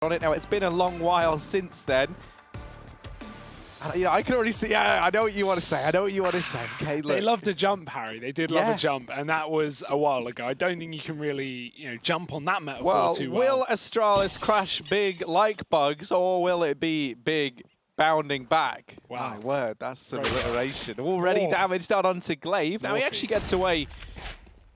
on it now. It's been a long while since then. And, I can already see. Yeah, I know what you want to say. Okay, look. They love to jump, Harry. They did love a jump, and that was a while ago. I don't think you can really, jump on that metaphor too well. Will Astralis crash big like bugs, or will it be big bounding back? Wow. My word, that's some alliteration. Already damaged down onto Glaive. Now he actually gets away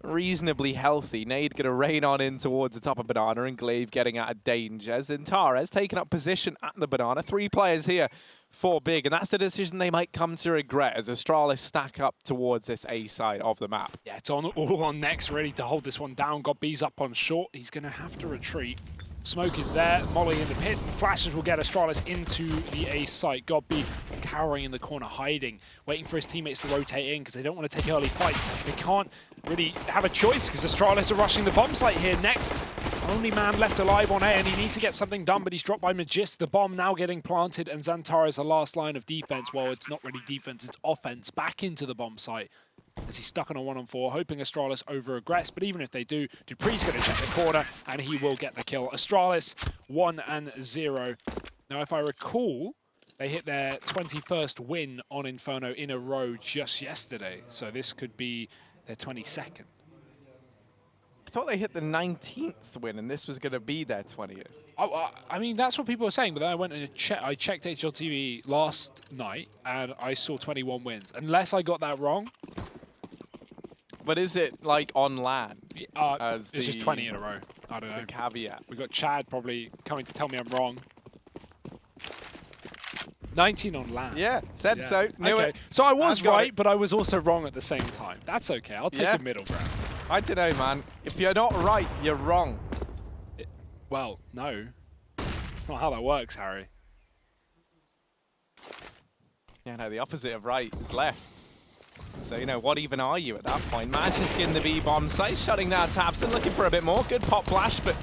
reasonably healthy. Nade going to rain on in towards the top of Banana, and Glaive getting out of danger. Zintares taking up position at the Banana. 3 players here for big, and that's the decision they might come to regret as Astralis stack up towards this A side of the map. Yeah, it's all on next, ready to hold this one down. Got B's up on short. He's going to have to retreat. Smoke is there, Molly in the pit, and flashes will get Astralis into the A site. Godby cowering in the corner, hiding, waiting for his teammates to rotate in because they don't want to take early fights. They can't really have a choice because Astralis are rushing the bomb site here next. Only man left alive on A, and he needs to get something done, but he's dropped by Magist. The bomb now getting planted, and Xantar is the last line of defense. Well, it's not really defense, it's offense. Back into the bomb site as he's stuck on a 1-on-4, hoping Astralis over-aggress. But even if they do, Dupree's going to check the corner, and he will get the kill. Astralis 1-0. Now, if I recall, they hit their 21st win on Inferno in a row just yesterday. So this could be their 22nd. I thought they hit the 19th win, and this was going to be their 20th. Oh, I mean, that's what people were saying, but then I went and I checked HLTV last night, and I saw 21 wins. Unless I got that wrong. But is it like on LAN? It's just 20 in a row. I don't know. The caveat. We've got Chad probably coming to tell me I'm wrong. 19 on LAN. Yeah, said so. Knew it. So I was right, but I was also wrong at the same time. That's okay. I'll take a middle ground. I don't know, man. If you're not right, you're wrong. Well, no. That's not how that works, Harry. Yeah, no, the opposite of right is left. So, what even are you at that point? Manchester in the B-bomb site, shutting down Tabson, looking for a bit more. Good pop flash, but...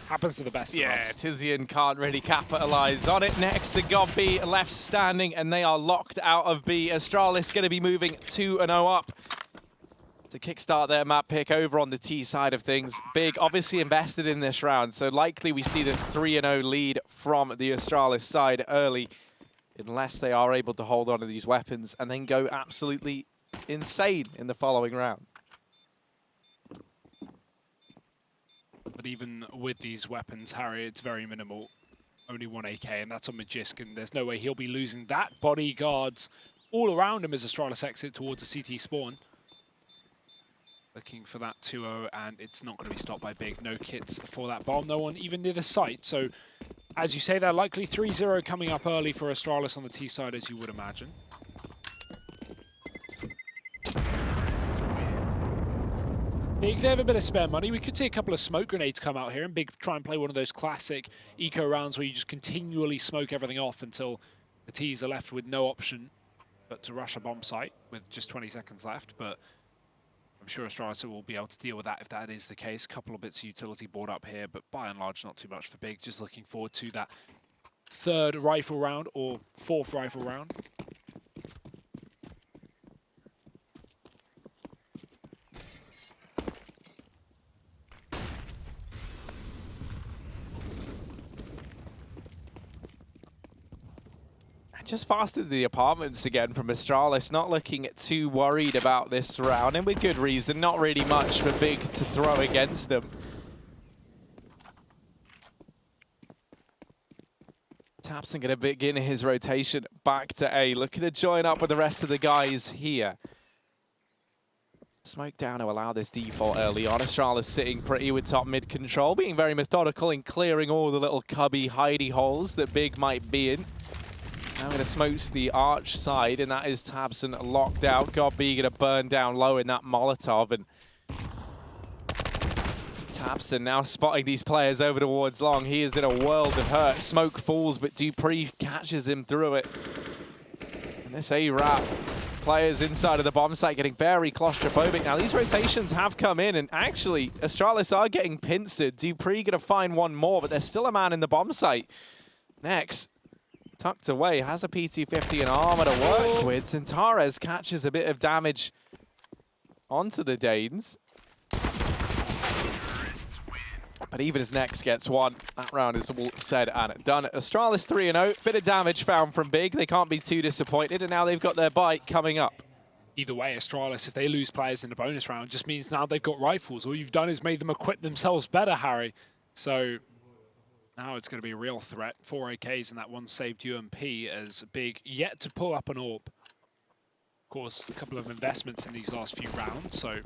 Happens to the best of us. Tizian can't really capitalize on it. Next to Godby, left standing, and they are locked out of B. Astralis going to be moving 2-0 up to kickstart their map pick over on the T side of things. Big, obviously invested in this round, so likely we see the 3-0 lead from the Astralis side early, unless they are able to hold on to these weapons and then go absolutely insane in the following round. But even with these weapons, Harry, it's very minimal. Only 1 AK, and that's on Magisk, and there's no way he'll be losing that. Bodyguards all around him as Astralis exit towards the CT spawn. Looking for that 2-0, and it's not going to be stopped by Big. No kits for that bomb, no one even near the site. So, as you say, they're likely 3-0 coming up early for Astralis on the T side, as you would imagine. Big, they have a bit of spare money. We could see a couple of smoke grenades come out here, and Big try and play one of those classic eco rounds where you just continually smoke everything off until the T's are left with no option but to rush a bomb site with just 20 seconds left. But I'm sure Astralis will be able to deal with that if that is the case. Couple of bits of utility board up here, but by and large, not too much for Big. Just looking forward to that 3rd rifle round or 4th rifle round. Just fastered the apartments again from Astralis, not looking too worried about this round, and with good reason. Not really much for Big to throw against them. Tapson going to begin his rotation back to A, looking to join up with the rest of the guys here. Smoke down to allow this default early on. Astralis sitting pretty with top mid control, being very methodical in clearing all the little cubby hidey holes that Big might be in. Now going to smoke the arch side, and that is Tabson locked out. Godby going to burn down low in that Molotov, and Tabson now spotting these players over towards long. He is in a world of hurt. Smoke falls, but Dupree catches him through it. And this A-Rap, players inside of the bomb site getting very claustrophobic. Now these rotations have come in, and actually Astralis are getting pincered. Dupree going to find one more, but there's still a man in the bomb site. Next, tucked away, has a P250 and armor to work with. Zintares catches a bit of damage onto the Danes. But even as Next gets one, that round is all said and done. Astralis 3-0, bit of damage found from Big. They can't be too disappointed, and now they've got their bite coming up. Either way, Astralis, if they lose players in the bonus round, just means now they've got rifles. All you've done is made them equip themselves better, Harry. So now it's going to be a real threat. 4 AKs and that one saved UMP as Big yet to pull up an AWP. Of course, a couple of investments in these last few rounds, so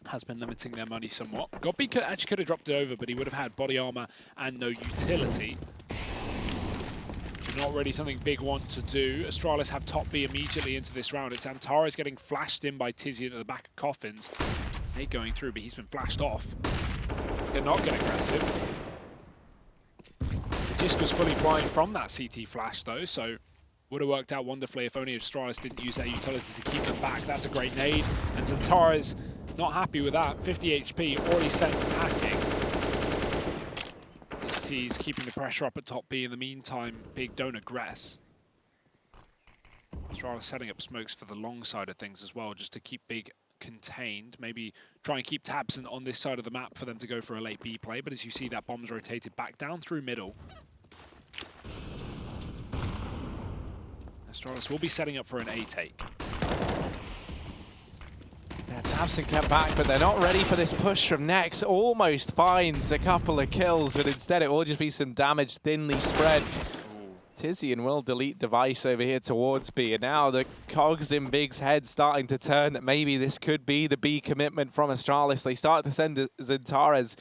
has been limiting their money somewhat. Godby actually could have dropped it over, but he would have had body armor and no utility. Not really something Big want to do. Astralis have top B immediately into this round. It's Antares getting flashed in by Tizian at the back of Coffins. Nate going through, but he's been flashed off. They're not getting aggressive. The disc was fully blind from that CT flash though, so would have worked out wonderfully if only Astralis didn't use their utility to keep them back. That's a great nade, and Antares not happy with that. 50 HP, already sent packing. He's keeping the pressure up at top B. In the meantime, Big don't aggress. Astralis setting up smokes for the long side of things as well, just to keep Big contained. Maybe try and keep tabs on this side of the map for them to go for a late B play. But as you see, that bomb's rotated back down through middle. Astralis will be setting up for an A take. Yeah, Tabson kept back, but they're not ready for this push from Nex. Almost finds a couple of kills, but instead it will just be some damage thinly spread. Tizian will delete device over here towards B, and now the cogs in Big's head starting to turn that maybe this could be the B commitment from Astralis. They start to send Antares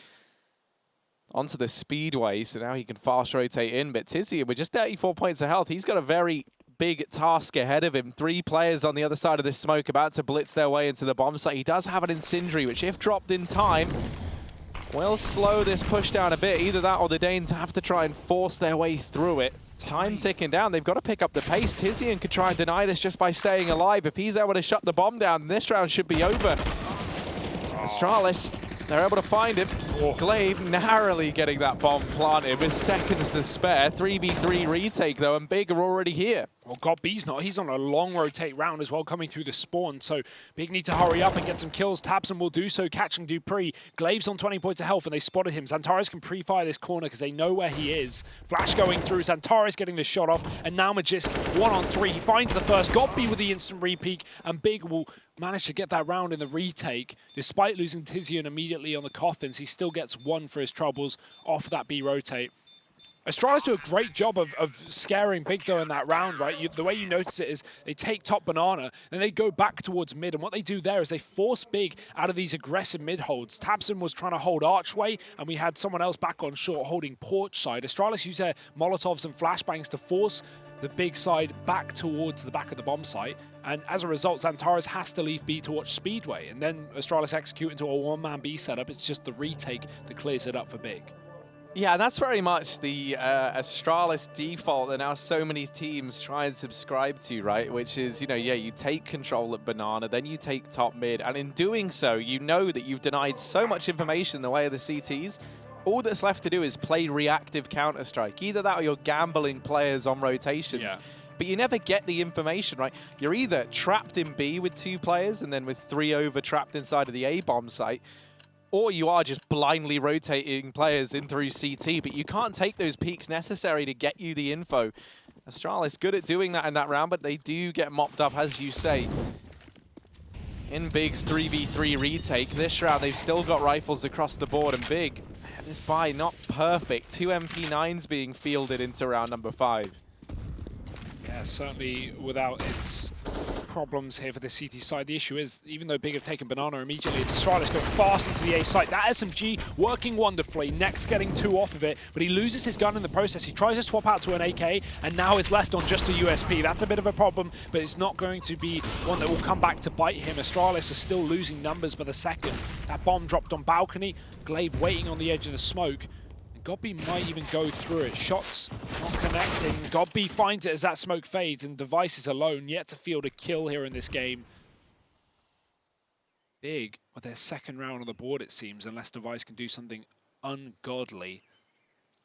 onto the speedway, so now he can fast rotate in, but Tizian with just 34 points of health, he's got a very big task ahead of him. 3 players on the other side of this smoke about to blitz their way into the bomb site. He does have an incendiary, which if dropped in time, will slow this push down a bit. Either that or the Danes have to try and force their way through it. Time ticking down. They've got to pick up the pace. Tizian could try and deny this just by staying alive. If he's able to shut the bomb down, this round should be over. Astralis, they're able to find him. Glaive narrowly getting that bomb planted with seconds to spare. 3v3 retake though, and Big are already here. Well, Godby's not. He's on a long rotate round as well, coming through the spawn. So Big need to hurry up and get some kills. Tabson will do so, catching Dupree. Glaive's on 20 points of health, and they spotted him. Zantares can pre-fire this corner because they know where he is. Flash going through. Zantares getting the shot off, and now Magisk 1-on-3. He finds the first. Godby with the instant re-peek, and Big will manage to get that round in the retake. Despite losing Tizian immediately on the coffins, he still gets 1 for his troubles off that B rotate. Astralis do a great job of scaring Big though in that round, right? The way you notice it is they take top banana, then they go back towards mid, and what they do there is they force Big out of these aggressive mid holds. Tabson was trying to hold archway, and we had someone else back on short holding porch side. Astralis use their Molotovs and flashbangs to force the Big side back towards the back of the bomb site, and as a result, Zantares has to leave B to watch Speedway, and then Astralis execute into a one-man B setup. It's just the retake that clears it up for Big. Yeah, that's very much the Astralis default that now so many teams try and subscribe to, right? Which is, you know, yeah, you take control at Banana, then you take top mid, and in doing so, you know that you've denied so much information in the way of the CTs. All that's left to do is play reactive Counter-Strike. Either that or you're gambling players on rotations. Yeah. But you never get the information, right? You're either trapped in B with 2 players and then with 3 over trapped inside of the A bomb site, or you are just blindly rotating players in through CT, but you can't take those peaks necessary to get you the info. Astralis good at doing that in that round, but they do get mopped up, as you say. In Big's 3v3 retake, this round they've still got rifles across the board, and Big, this buy not perfect. 2 MP9s being fielded into round number 5. Yeah, certainly without its problems here for the CT side. The issue is, even though Big have taken Banana immediately, it's Astralis going fast into the A site. That SMG working wonderfully. Next getting 2 off of it, but he loses his gun in the process. He tries to swap out to an AK, and now is left on just a USP. That's a bit of a problem, but it's not going to be one that will come back to bite him. Astralis are still losing numbers by the second. That bomb dropped on balcony. Glaive waiting on the edge of the smoke. Godby might even go through it. Shots not connecting. Godby finds it as that smoke fades, and Device is alone, yet to field a kill here in this game. Big with their second round on the board, it seems, unless Device can do something ungodly.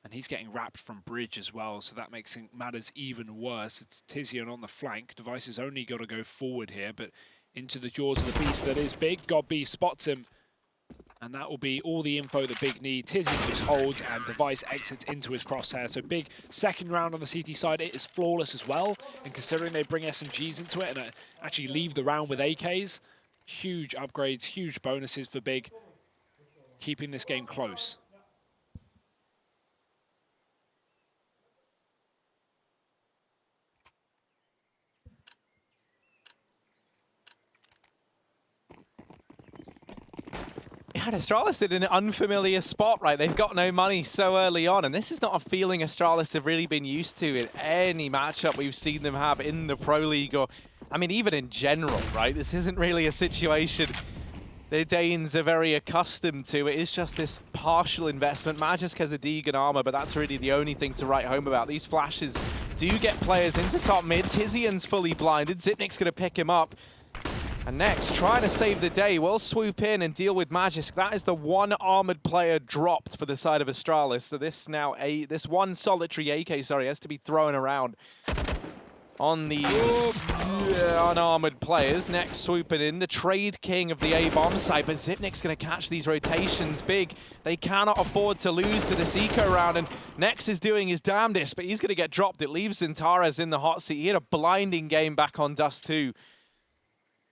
And he's getting wrapped from bridge as well, so that makes matters even worse. It's Tizian on the flank. Device has only got to go forward here, but into the jaws of the beast that is Big. Godby spots him. And that will be all the info that Big need. Tizian just holds and Device exits into his crosshair. So Big second round on the CT side. It is flawless as well. And considering they bring SMGs into it and actually leave the round with AKs, huge upgrades, huge bonuses for Big, keeping this game close. Yeah, Astralis did an unfamiliar spot, right? They've got no money so early on, and this is not a feeling Astralis have really been used to in any matchup we've seen them have in the Pro League, or, I mean, even in general, right? This isn't really a situation the Danes are very accustomed to. It is just this partial investment. Magisk has a Deegan armor, but that's really the only thing to write home about. These flashes do get players into top mid. Tizian's fully blinded. Zipnik's going to pick him up. And next, trying to save the day, will swoop in and deal with Magisk. That is the one armored player dropped for the side of Astralis. So this now, this one solitary AK, has to be thrown around on the unarmored players. Next, swooping in, the trade king of the A-bomb site, but Zipnik's going to catch these rotations big. They cannot afford to lose to this eco round, and Nex is doing his damnedest, but he's going to get dropped. It leaves Zintaras in the hot seat. He had a blinding game back on Dust 2.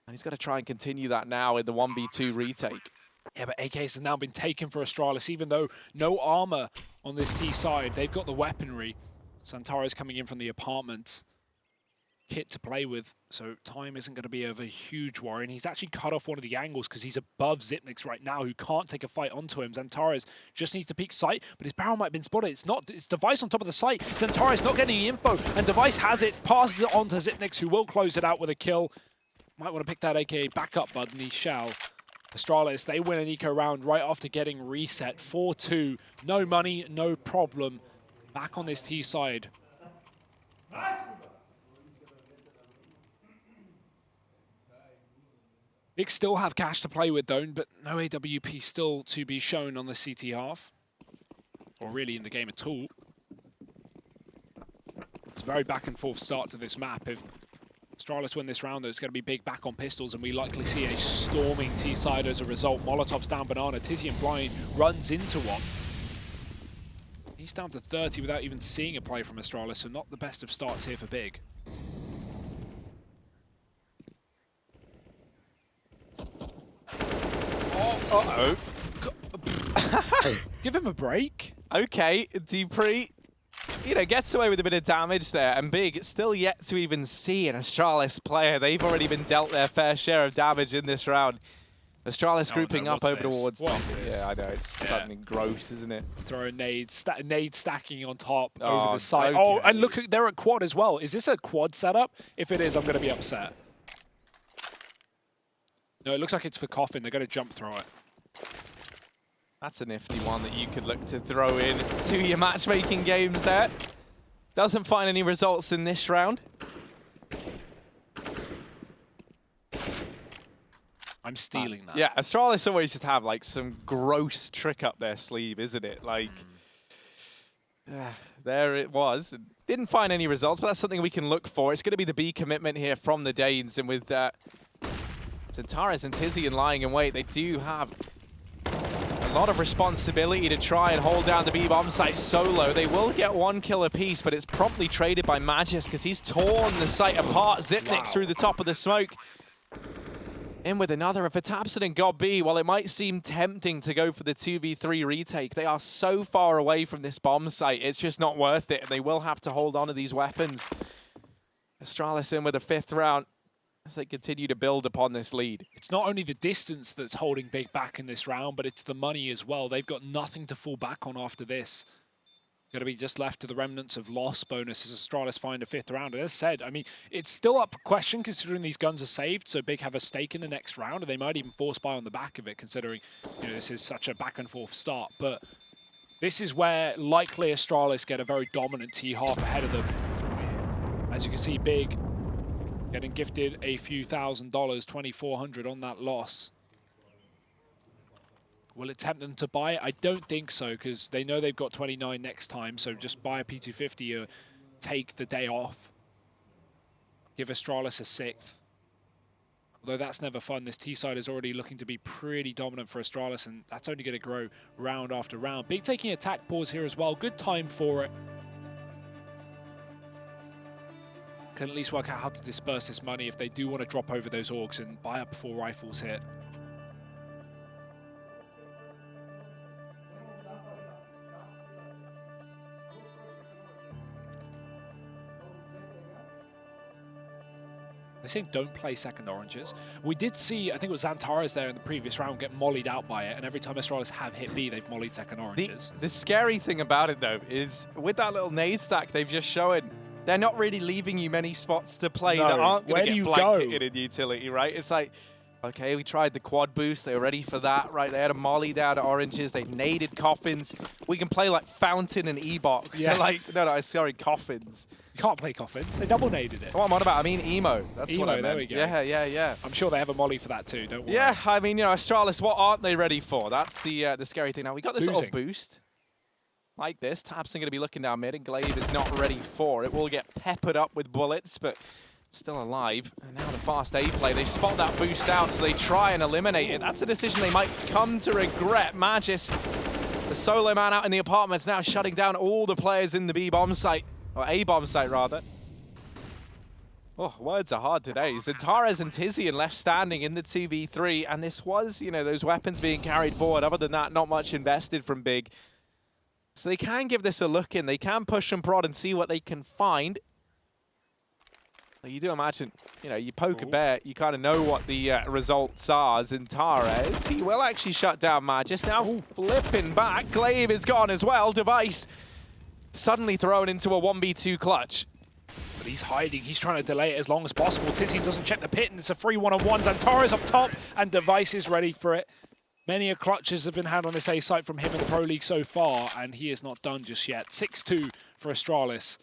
And he's got to try and continue that now in the 1v2 retake. Yeah, but AKs have now been taken for Astralis, even though no armor on this T side. They've got the weaponry. Santara's coming in from the apartment kit to play with, so time isn't going to be of a huge worry. And he's actually cut off one of the angles because he's above Zipnix right now, who can't take a fight onto him. Xantares just needs to peek sight, but his barrel might have been spotted. It's Device on top of the site. Xantares not getting the info, and Device has it, passes it on to Zipnix, who will close it out with a kill. Might want to pick that AK back up, bud, and he shall. Astralis, they win an eco round right after getting reset. 4-2. No money, no problem. Back on this T side. Big still have cash to play with, though, but no AWP still to be shown on the CT half. Or really in the game at all. It's a very back and forth start to this map. If Astralis win this round, though, it's going to be Big back on pistols, and we likely see a storming T-side as a result. Molotov's down Banana. Tizian blind runs into one. He's down to 30 without even seeing a play from Astralis, so not the best of starts here for Big. Uh-oh. Give him a break. Okay, Dupree, gets away with a bit of damage there, and Big still yet to even see an Astralis player. They've already been dealt their fair share of damage in this round. Astralis grouping up over towards top. Yeah, I know, it's something gross, isn't it? Throwing nades, nade stacking on top over the side. Okay. Oh, and look, they're at quad as well. Is this a quad setup? If it is, I'm going to be upset. No, it looks like it's for Coffin. They're going to jump throw it. That's a nifty one that you could look to throw in to your matchmaking games there. Doesn't find any results in this round. I'm stealing that. Yeah, Astralis always just have like some gross trick up their sleeve, isn't it? Like, there it was. Didn't find any results, but that's something we can look for. It's going to be the B commitment here from the Danes, and with Xantares and Tizian lying in wait, they do have a lot of responsibility to try and hold down the B-bomb site solo. They will get one kill apiece, but it's promptly traded by Magisk because he's torn the site apart. Zipnik's through the top of the smoke. In with another. For Tabson and God B, while it might seem tempting to go for the 2v3 retake, they are so far away from this bomb site, it's just not worth it, and they will have to hold on to these weapons. Astralis in with a 5th round as they continue to build upon this lead. It's not only the distance that's holding Big back in this round, but it's the money as well. They've got nothing to fall back on after this. Going to be just left to the remnants of loss bonus as Astralis find a 5th round. And as said, I mean, it's still up for question considering these guns are saved, so Big have a stake in the next round, and they might even force buy on the back of it, considering this is such a back and forth start. But this is where likely Astralis get a very dominant T-half ahead of them. As you can see, Big getting gifted a few $1,000s, $2,400 on that loss. Will it tempt them to buy it? I don't think so, because they know they've got 29 next time, so just buy a P250 or take the day off. Give Astralis a 6th. Although that's never fun, this T-side is already looking to be pretty dominant for Astralis, and that's only going to grow round after round. Big taking attack pause here as well. Good time for it. Can at least work out how to disperse this money if they do want to drop over those orgs and buy up 4 rifles here. They're saying don't play second oranges. We did see, I think it was Xantares there in the previous round get mollied out by it, and every time Astralis have hit B, they've mollied second oranges. The scary thing about it, though, is with that little nade stack they've just shown, they're not really leaving you many spots to play that aren't going to get blanketed in utility, right? It's like, okay, we tried the quad boost. They were ready for that, right? They had a molly down to oranges. They naded coffins. We can play like Fountain and E-Box. Yeah. So like, no, sorry, coffins. You can't play coffins. They double naded it. What I'm on about, I mean emo. That's Emo, what I meant. there we go. Yeah. I'm sure they have a molly for that too, don't worry. Yeah, I mean, you know, Astralis, what aren't they ready for? That's the scary thing. Now, we got this little boost. Like this, Tabson going to be looking down mid, and Glaive is not ready for it. Will get peppered up with bullets, but still alive. And now the fast A play, they spot that boost out, so they try and eliminate it. That's a decision they might come to regret. Magis, the solo man out in the apartments, now shutting down all the players in the B bomb site, or A bomb site rather. Oh, words are hard today. Xantares and Tizian left standing in the 2v3, and this was, you know, those weapons being carried forward. Other than that, not much invested from Big. So they can give this a look in. They can push and prod and see what they can find. You do imagine, you know, you poke a bear, you kind of know what the results are. Xantares, he will actually shut down Magis. Now flipping back, Glaive is gone as well. Device suddenly thrown into a 1v2 clutch. But he's hiding. He's trying to delay it as long as possible. Tizian doesn't check the pit, and it's a free one-on-one. Xantares up top, and Device is ready for it. Many clutches have been had on this A site from him in the Pro League so far, and he is not done just yet. 6-2 for Astralis.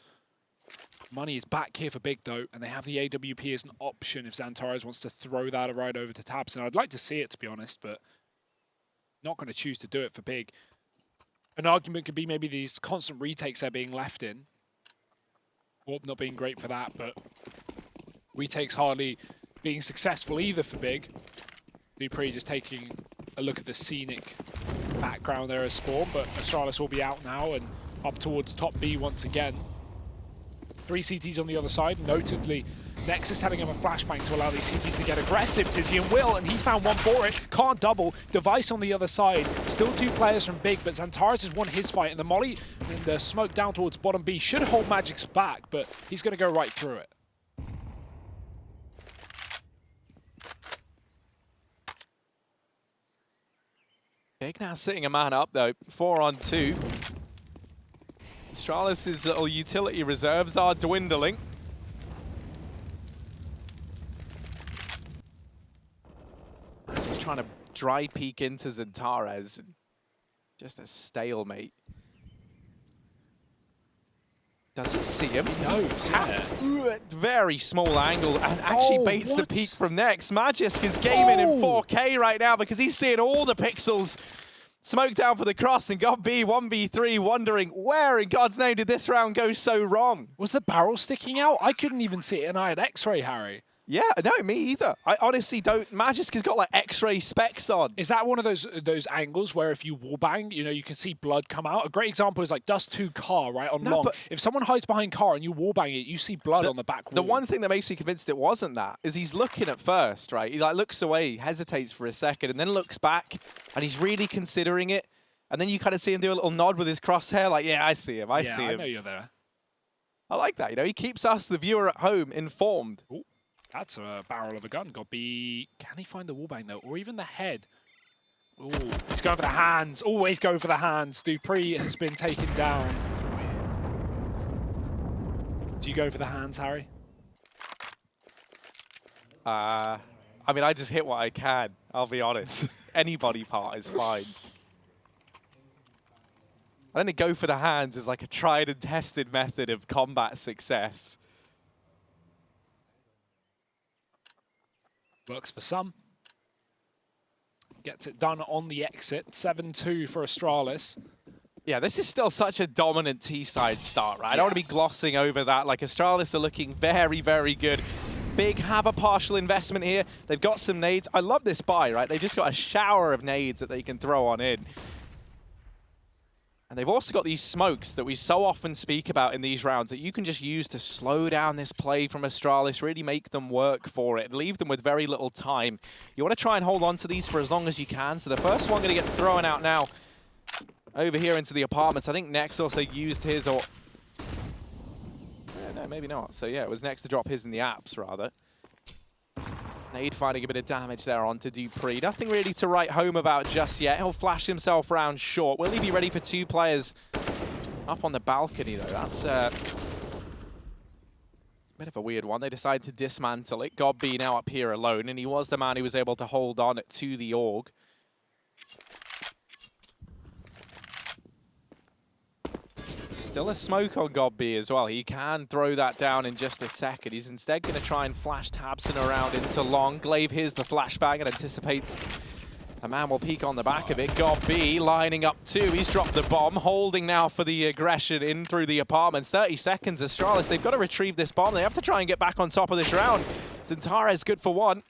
Money is back here for Big, though, and they have the AWP as an option if Xantares wants to throw that right over to Tabson. I'd like to see it, to be honest, but not going to choose to do it for Big. An argument could be maybe these constant retakes they're being left in. Warp not being great for that, but retakes hardly being successful either for Big. Dupree just taking a look at the scenic background there as Spawn, but Astralis will be out now and up towards top B once again. 3 CTs on the other side, notedly Nexus having him a flashbang to allow these CTs to get aggressive. Tizian will, and he's found one for it. Can't double. Device on the other side. Still 2 players from Big, but Xantares has won his fight, and the molly and the smoke down towards bottom B should hold Magic's back, but he's going to go right through it. Big now sitting a man up, though. 4-on-2. Astralis' little utility reserves are dwindling. Just trying to dry peek into Xantares. Just a stalemate. Does he see him? He knows, yeah. Very small angle, and actually baits the peak from next. Magisk is gaming in 4K right now because he's seeing all the pixels. Smoke down for the cross, and God B 1v3 wondering where in God's name did this round go so wrong? Was the barrel sticking out? I couldn't even see it, and I had X-ray, Harry. Yeah, no, me either. I honestly don't. Magisk has got like X-ray specs on. Is that one of those angles where if you wallbang, you know, you can see blood come out? A great example is like Dust 2 car, right, on long. If someone hides behind car and you wallbang it, you see blood on the back wall. The one thing that makes me convinced it wasn't that is he's looking at first, right? He like looks away, hesitates for a second, and then looks back, and he's really considering it. And then you kind of see him do a little nod with his crosshair, like, yeah, I see him, I see him. I know you're there. I like that, you know, he keeps us, the viewer at home, informed. Ooh. That's a barrel of a gun. Got B. Can he find the wallbang though, or even the head? Ooh, he's going for the hands. Always go for the hands. Dupree has been taken down. Do you go for the hands, Harry? I mean, I just hit what I can. I'll be honest. Any body part is fine. I don't think go for the hands is like a tried and tested method of combat success. Works for some. Gets it done on the exit. 7-2 for Astralis. Yeah, this is still such a dominant T-side start, right? I don't want to be glossing over that. Like, Astralis are looking very, very good. Big have a partial investment here. They've got some nades. I love this buy, right? They've just got a shower of nades that they can throw on in. And they've also got these smokes that we so often speak about in these rounds that you can just use to slow down this play from Astralis, really make them work for it, leave them with very little time. You want to try and hold on to these for as long as you can. So the first one going to get thrown out now over here into the apartments. I think Nex also used his, or... no, maybe not. So yeah, it was Nex to drop his in the apps, rather. Nade finding a bit of damage there onto dupreeh. Nothing really to write home about just yet. He'll flash himself round short. Will he be ready for 2 players up on the balcony, though? That's a bit of a weird one. They decided to dismantle it. Godby now up here alone, and he was the man who was able to hold on to the AUG. Still a smoke on Godby as well. He can throw that down in just a second. He's instead going to try and flash tabseN around into long. Glaive hears the flashbang and anticipates a man will peek on the back of it. Godby lining up too. He's dropped the bomb, holding now for the aggression in through the apartments. 30 seconds, Astralis. They've got to retrieve this bomb. They have to try and get back on top of this round. Xantares good for 1.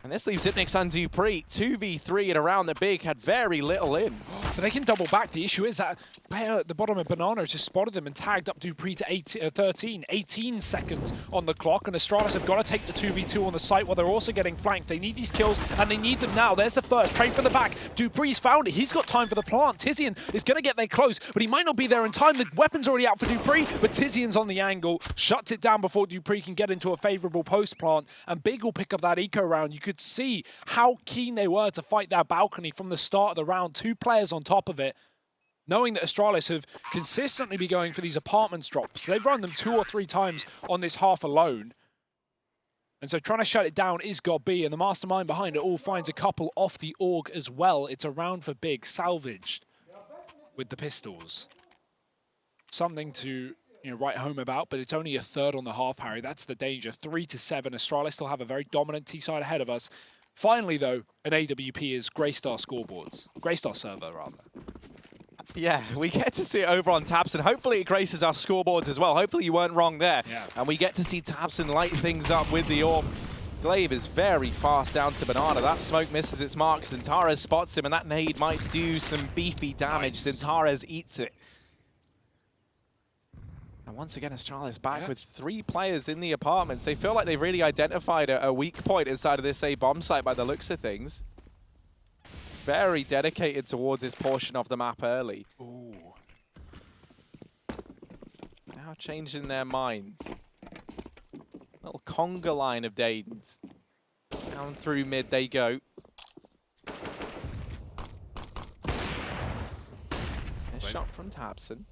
And this leaves Xyp9x and dupreeh. 2v3 and around the big had very little in. But they can double back. The issue is that player at the bottom of Banana has just spotted them and tagged up dupreeh to 13. 18 seconds on the clock, and Astralis have got to take the 2v2 on the site while they're also getting flanked. They need these kills, and they need them now. There's the first. Trade for the back. dupreeh's found it. He's got time for the plant. Tizian is going to get there close, but he might not be there in time. The weapon's already out for dupreeh, but Tizian's on the angle. Shuts it down before dupreeh can get into a favorable post plant, and Big will pick up that eco round. You could see how keen they were to fight that balcony from the start of the round. 2 players on top of it, knowing that Astralis have consistently been going for these apartments drops. They've run them 2 or 3 times on this half alone. And so trying to shut it down is Godby, and the mastermind behind it all finds a couple off the AUG as well. It's a round for Big, salvaged with the pistols. Something to write home about, but it's only a third on the half, Harry. That's the danger. 3-7. Astralis still have a very dominant T-side ahead of us. Finally, though, an AWP is Greystar scoreboards. Greystar server, rather. Yeah, we get to see it over on tabseN. Hopefully it graces our scoreboards as well. Hopefully you weren't wrong there. Yeah. And we get to see tabseN light things up with the AWP. Glaive is very fast down to Banana. That smoke misses its mark. Xantares spots him, and that nade might do some beefy damage. Nice. Xantares eats it. And once again, Astralis back with 3 players in the apartments. They feel like they've really identified a weak point inside of this A bomb site by the looks of things. Very dedicated towards this portion of the map early. Ooh. Now changing their minds. Little conga line of Danes. Down through mid they go. A shot from tabseN.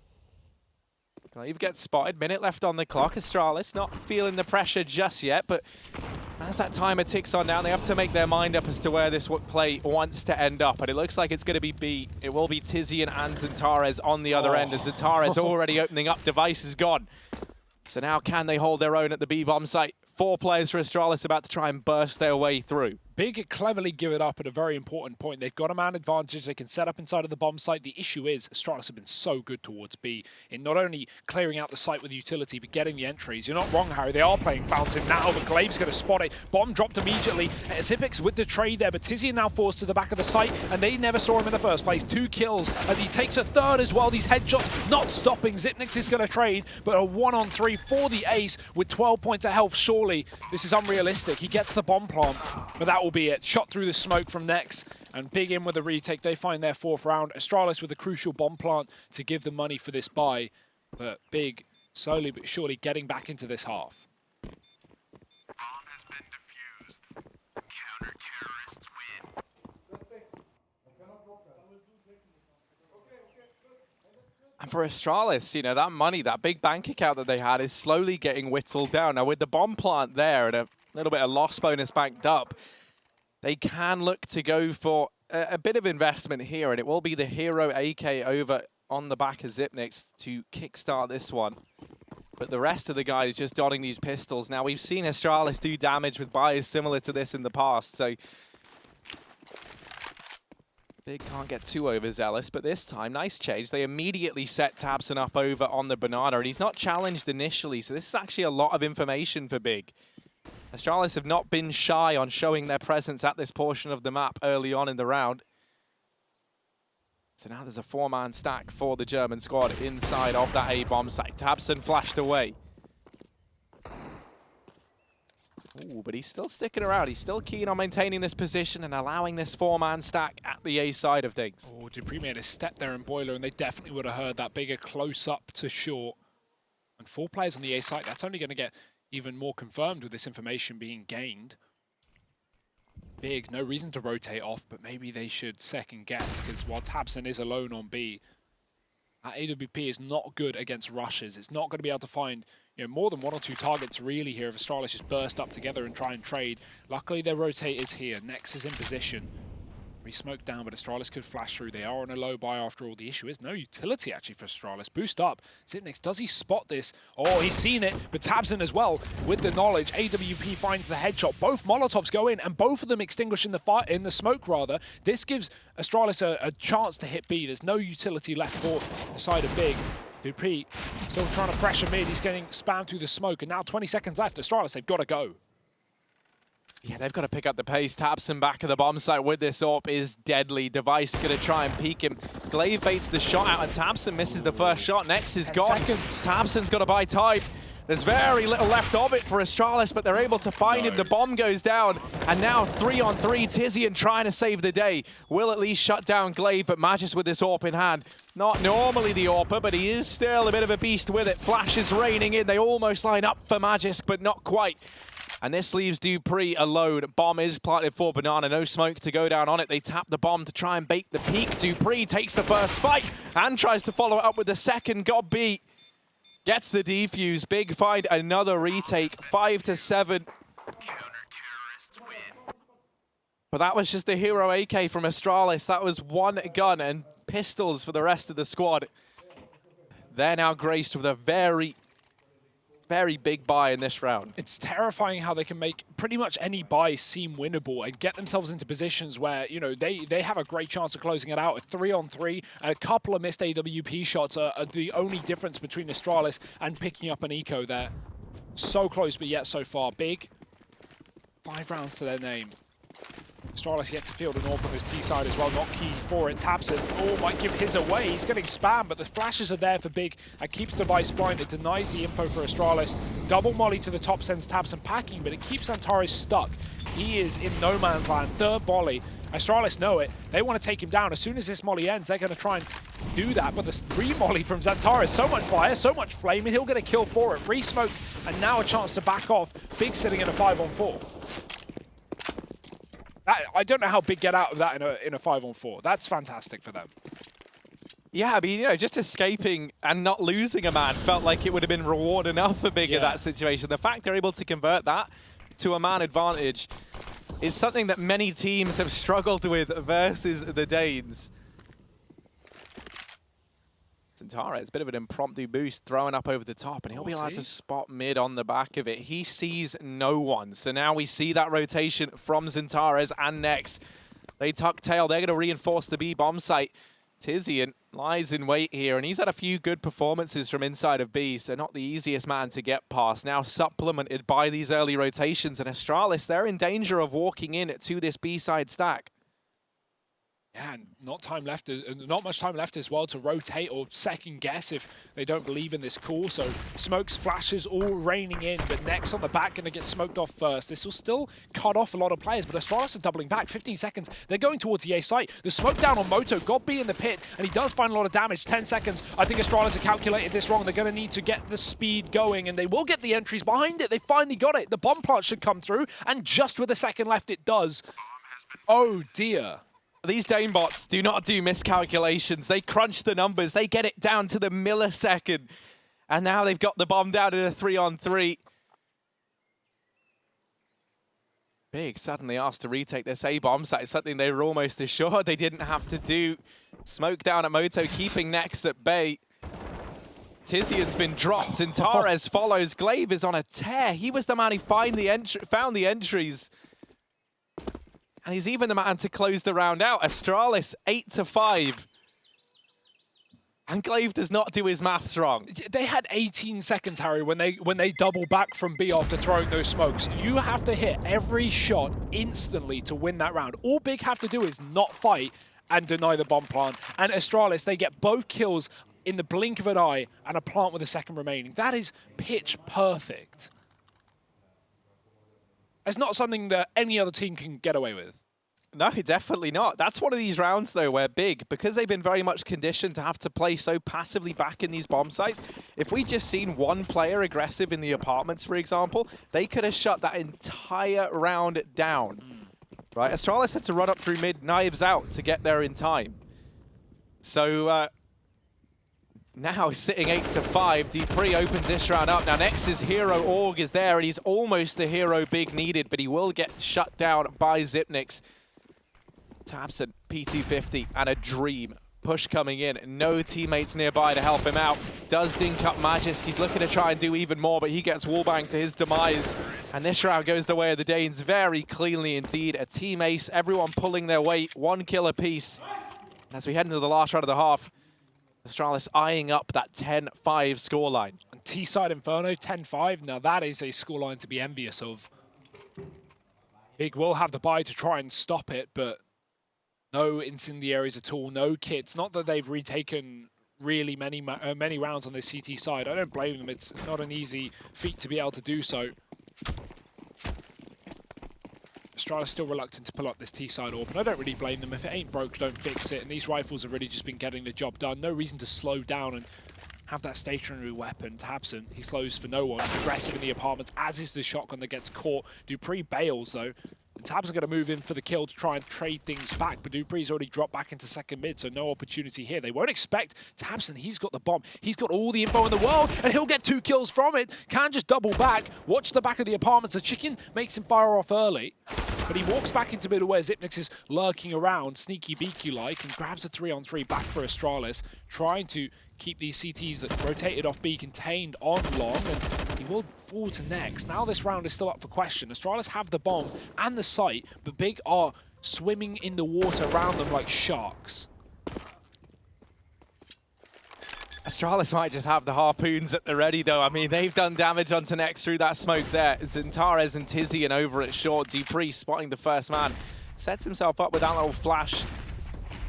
Glaive gets spotted. Minute left on the clock. Astralis not feeling the pressure just yet, but as that timer ticks on down, they have to make their mind up as to where this play wants to end up. And it looks like it's going to be B. It will be Tizian and Xantares on the other end, and Xantares already opening up. Device is gone. So now can they hold their own at the B bomb site? 4 players for Astralis about to try and burst their way through. Big cleverly give it up at a very important point. They've got a man advantage. They can set up inside of the bomb site. The issue is Astralis have been so good towards B in not only clearing out the site with utility, but getting the entries. You're not wrong, Harry. They are playing Fountain now, but Glaive's going to spot it. Bomb dropped immediately. Xyp9x with the trade there, but Tizian now forced to the back of the site, and they never saw him in the first place. 2 kills as he takes a third as well. These headshots not stopping. Xyp9x is going to trade, but a 1-on-3 for the ace with 12 points of health. Surely this is unrealistic. He gets the bomb plant, but that will be it. Shot through the smoke from Nex, and Big in with a retake. They find their 4th round. Astralis with a crucial bomb plant to give them money for this buy, but Big slowly but surely getting back into this half. Bomb has been defused. Counter-terrorists win. And for Astralis, that money, that big bank account that they had is slowly getting whittled down. Now with the bomb plant there and a little bit of loss bonus banked up, they can look to go for a bit of investment here, and it will be the hero AK over on the back of Xyp9x to kickstart this one. But the rest of the guys just donning these pistols. Now, we've seen Astralis do damage with buys similar to this in the past, so Big can't get too overzealous, but this time, nice change. They immediately set tabseN up over on the Banana, and he's not challenged initially, so this is actually a lot of information for Big. Astralis have not been shy on showing their presence at this portion of the map early on in the round. So now there's a 4-man stack for the German squad inside of that A-bomb site. tabseN flashed away. Ooh, but he's still sticking around. He's still keen on maintaining this position and allowing this 4-man stack at the A side of things. Oh, dupreeh made a step there in Boiler, and they definitely would have heard that bigger close-up to short. And 4 players on the A site, that's only going to get even more confirmed with this information being gained. Big, no reason to rotate off, but maybe they should second guess, because while tabseN is alone on B, that AWP is not good against rushes. It's not going to be able to find, you know, more than 1 or 2 targets really here if Astralis just burst up together and try and trade. Luckily their rotate is here. Nex is in position. Re-smoked down, but Astralis could flash through. They are on a low buy after all. The issue is no utility actually for Astralis. Boost up. Xyp9x, does he spot this? Oh, he's seen it, but tabseN as well with the knowledge. AWP finds the headshot. Both Molotovs go in, and both of them extinguish in the fire, in the smoke rather. This gives Astralis a chance to hit B. There's no utility left for the side of Big. dupreeh still trying to pressure mid. He's getting spammed through the smoke, and now 20 seconds left. Astralis, they've got to go. Yeah, they've got to pick up the pace. tabseN back at the bomb site with this AWP is deadly. Device going to try and peek him. Glaive baits the shot out, and tabseN misses the first shot. Nex is gone. tabseN's got to buy time. There's very little left of it for Astralis, but they're able to find him. The bomb goes down, and now 3-on-3. Tizian trying to save the day. Will at least shut down Glaive, but Magisk with this AWP in hand. Not normally the AWPer, but he is still a bit of a beast with it. Flash is raining in. They almost line up for Magisk, but not quite. And this leaves dupreeh alone. Bomb is planted for Banana. No smoke to go down on it. They tap the bomb to try and bait the peak. dupreeh takes the first fight and tries to follow it up with the second. godb gets the defuse. Big find another retake. 5-7. But that was just the hero AK from Astralis. That was one gun and pistols for the rest of the squad. They're now graced with a very big buy in this round. It's terrifying how they can make pretty much any buy seem winnable and get themselves into positions where, you know, they have a great chance of closing it out. A 3-on-3 and a couple of missed AWP shots are the only difference between Astralis and picking up an eco there. So close, but yet so far. Big. 5 rounds to their name. Astralis yet to field an AWP on his T side as well, not keen for it. tabseN, oh, might give his away. He's getting spammed, but the flashes are there for Big and keeps Device blind. It denies the info for Astralis. Double molly to the top sends tabseN packing, but it keeps Antares stuck. He is in no man's land. 3rd volley. Astralis know it. They want to take him down. As soon as this molly ends, they're going to try and do that. But the re-molly from Xantares, so much fire, so much flame, and he'll get a kill for it. Re-smoke, and now a chance to back off. Big sitting in a 5-on-4. I don't know how Big get out of that in a 5-on-4. That's fantastic for them. Yeah, I mean, you know, just escaping and not losing a man felt like it would have been reward enough for Big in that situation. The fact they're able to convert that to a man advantage is something that many teams have struggled with versus the Danes. Xantares, a bit of an impromptu boost, throwing up over the top, and he'll be allowed to spot mid on the back of it. He sees no one. So now we see that rotation from Xantares and Nex. They tuck tail. They're going to reinforce the B bomb site. Tizian lies in wait here, and he's had a few good performances from inside of B, so not the easiest man to get past. Now supplemented by these early rotations, and Astralis, they're in danger of walking in to this B side stack. Yeah, and not much time left as well to rotate or second guess if they don't believe in this call. So smokes, flashes, all raining in, but Nex on the back going to get smoked off first. This will still cut off a lot of players, but Astralis are doubling back. 15 seconds. They're going towards the A site. The smoke down on Moto. godb in the pit, and he does find a lot of damage. 10 seconds. I think Astralis have calculated this wrong. They're going to need to get the speed going, and they will get the entries behind it. They finally got it. The bomb plant should come through, and just with a second left, it does. Oh, dear. These Dane bots do not do miscalculations. They crunch the numbers. They get it down to the millisecond. And now they've got the bomb down in a 3-on-3. Big suddenly asked to retake this A-bomb site, something they were almost assured they didn't have to do. Smoke down at Moto, keeping Nex at bay. Tizian's been dropped, and Xantares follows. Glaive is on a tear. He was the man who found the entries. And he's even the man to close the round out. Astralis, 8-5. Enclave does not do his maths wrong. They had 18 seconds, Harry, when they double back from B after throwing those smokes. You have to hit every shot instantly to win that round. All Big have to do is not fight and deny the bomb plant. And Astralis, they get both kills in the blink of an eye and a plant with a second remaining. That is pitch perfect. It's not something that any other team can get away with. No, definitely not. That's one of these rounds, though, where Big, because they've been very much conditioned to have to play so passively back in these bomb sites, if we just seen one player aggressive in the apartments, for example, they could have shut that entire round down. Right? Astralis had to run up through mid, knives out to get there in time. So now sitting 8-5, dupreeh opens this round up. Now Nex's hero Org is there, and he's almost the hero Big needed, but he will get shut down by Xyp9x. tabseN, P250, and a Dream. Push coming in. No teammates nearby to help him out. Does dink up Magisk. He's looking to try and do even more, but he gets wallbanged to his demise. And this round goes the way of the Danes very cleanly indeed. A team ace, everyone pulling their weight. 1 kill apiece. As we head into the last round of the half, Astralis eyeing up that 10-5 scoreline. T-side Inferno, 10-5. Now that is a scoreline to be envious of. Big will have the buy to try and stop it, but no incendiaries at all, no kits. Not that they've retaken really many rounds on the CT side. I don't blame them. It's not an easy feat to be able to do so. Astralis still reluctant to pull up this T-side AWP, and I don't really blame them. If it ain't broke, don't fix it. And these rifles have really just been getting the job done. No reason to slow down and have that stationary weapon. tabseN, he slows for no one. Aggressive in the apartments, as is the shotgun that gets caught. dupreeh bails, though. tabseN's going to move in for the kill to try and trade things back, but dupreeh's already dropped back into second mid, so no opportunity here. They won't expect tabseN. He's got the bomb. He's got all the info in the world, and he'll get 2 kills from it. Can just double back. Watch the back of the apartments. The chicken makes him fire off early, but he walks back into middle where Xyp9x is lurking around, sneaky beaky-like, and grabs a 3-on-3 back for Astralis, trying to keep these CTs that rotated off B contained on long, and he will fall to Nex. Now this round is still up for question. Astralis have the bomb and the site, but Big are swimming in the water around them like sharks. Astralis might just have the harpoons at the ready, though. I mean, they've done damage onto Nex through that smoke there. Xantares and Tizian over at short. dupreeh spotting the first man. Sets himself up with that little flash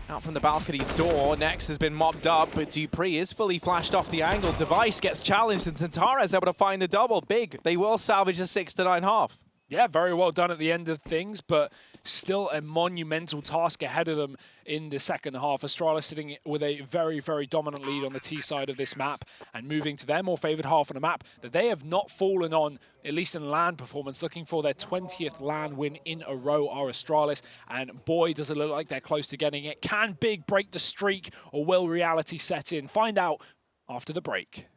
out from the balcony door. Nex has been mobbed up, but dupreeh is fully flashed off the angle. Device gets challenged, and Xantares able to find the double. Big, they will salvage a 6-9 half. Yeah, very well done at the end of things, but still a monumental task ahead of them in the second half. Astralis sitting with a very, very dominant lead on the T side of this map and moving to their more favored half on a map that they have not fallen on, at least in LAN performance. Looking for their 20th LAN win in a row are Astralis, and boy, does it look like they're close to getting it. Can Big break the streak, or will reality set in? Find out after the break.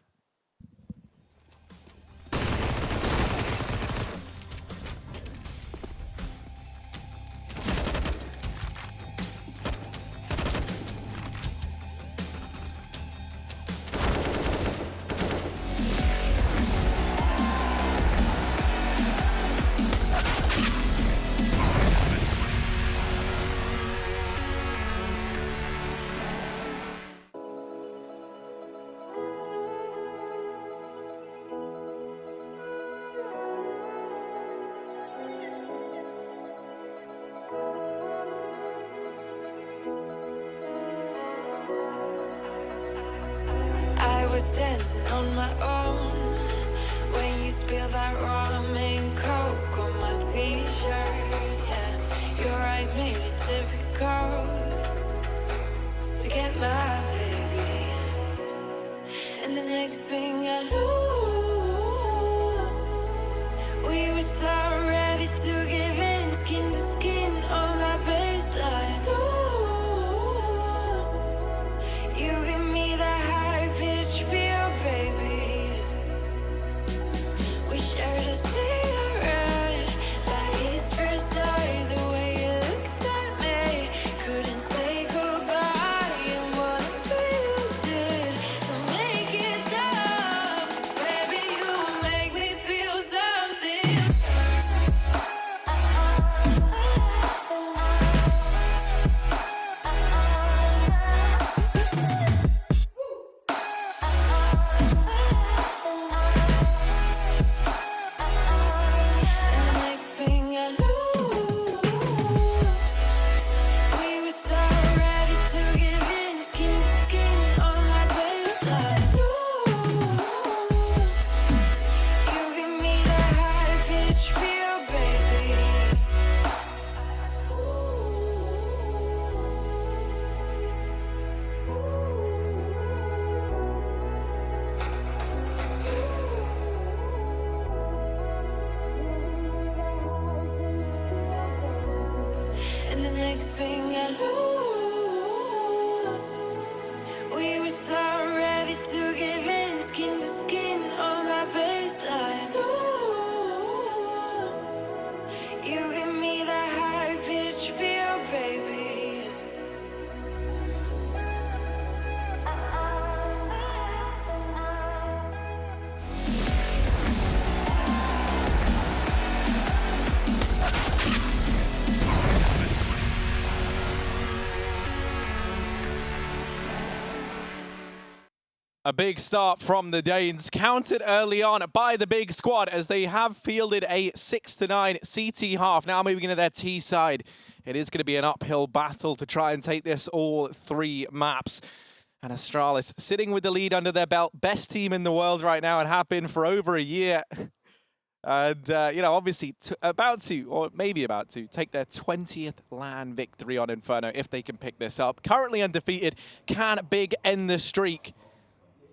Dancing on my own when you spill that ramen coke on my t-shirt. Yeah, your eyes made it difficult to get my baby. And the next thing I knew, we were so ready to give in, skin to skin on that baseline. Ooh, you give me that high pitch feel, baby. We shared a cigarette, that is first sight. The way you looked at me, couldn't say goodbye. And whatever you did to make it stop, jumping and ooh, we were so ready to give in, skin to skin on that baseline. Ooh, you give me that high pitch feel, baby. A big start from the Danes, countered early on by the big squad as they have fielded a 6-9 CT half. Now moving into their T side, it is going to be an uphill battle to try and take this all 3 maps. And Astralis sitting with the lead under their belt, best team in the world right now and have been for over a year. And, you know, obviously about to, or maybe about to, take their 20th LAN victory on Inferno if they can pick this up. Currently undefeated, can Big end the streak?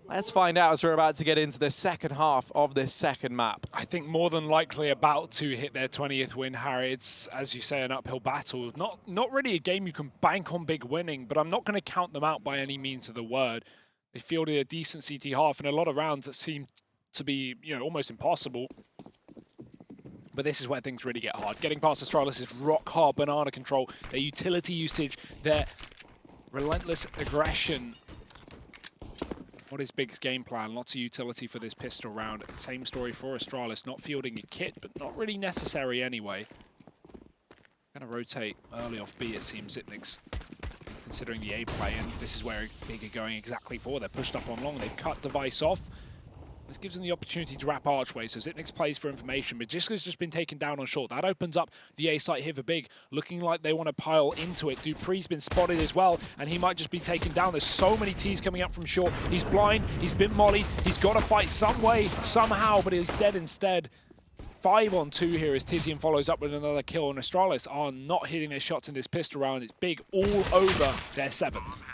Let's find out as we're about to get into the second half of this second map. I think more than likely about to hit their 20th win, Harry. It's, as you say, an uphill battle. Not really a game you can bank on Big winning, but I'm not going to count them out by any means of the word. They fielded a decent CT half and a lot of rounds that seemed to be, you know, almost impossible. But this is where things really get hard. Getting past Astralis is rock hard banana control. Their utility usage, their relentless aggression. What is Big's game plan? Lots of utility for this pistol round. Same story for Astralis, not fielding a kit, but not really necessary anyway. Gonna rotate early off B, it seems. Zitnik's considering the A play, and this is where Big are going exactly for. They're pushed up on long, they've cut device off. This gives them the opportunity to wrap archway, so Zitnik's plays for information. Magiska's just been taken down on short. That opens up the A site here for Big, looking like they want to pile into it. Dupree's been spotted as well, and he might just be taken down. There's so many T's coming up from short. He's blind, he's been mollied, he's got to fight some way, somehow, but he's dead instead. 5-on-2 here as Tizian follows up with another kill, and Astralis are not hitting their shots in this pistol round. It's Big all over their 7th.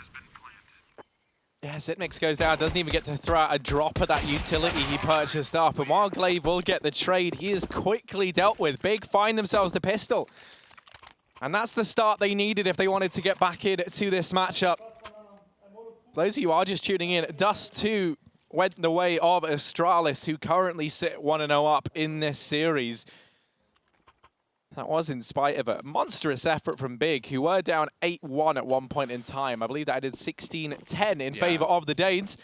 Yeah, Zitmix goes down, doesn't even get to throw out a drop of that utility he purchased up. And while Glaive will get the trade, he is quickly dealt with. Big find themselves the pistol. And that's the start they needed if they wanted to get back into this matchup. For those of you who are just tuning in, Dust 2 went the way of Astralis, who currently sit 1-0 up in this series. That was in spite of a monstrous effort from Big, who were down 8-1 at one point in time. I believe that did 16-10 in favor of the Danes.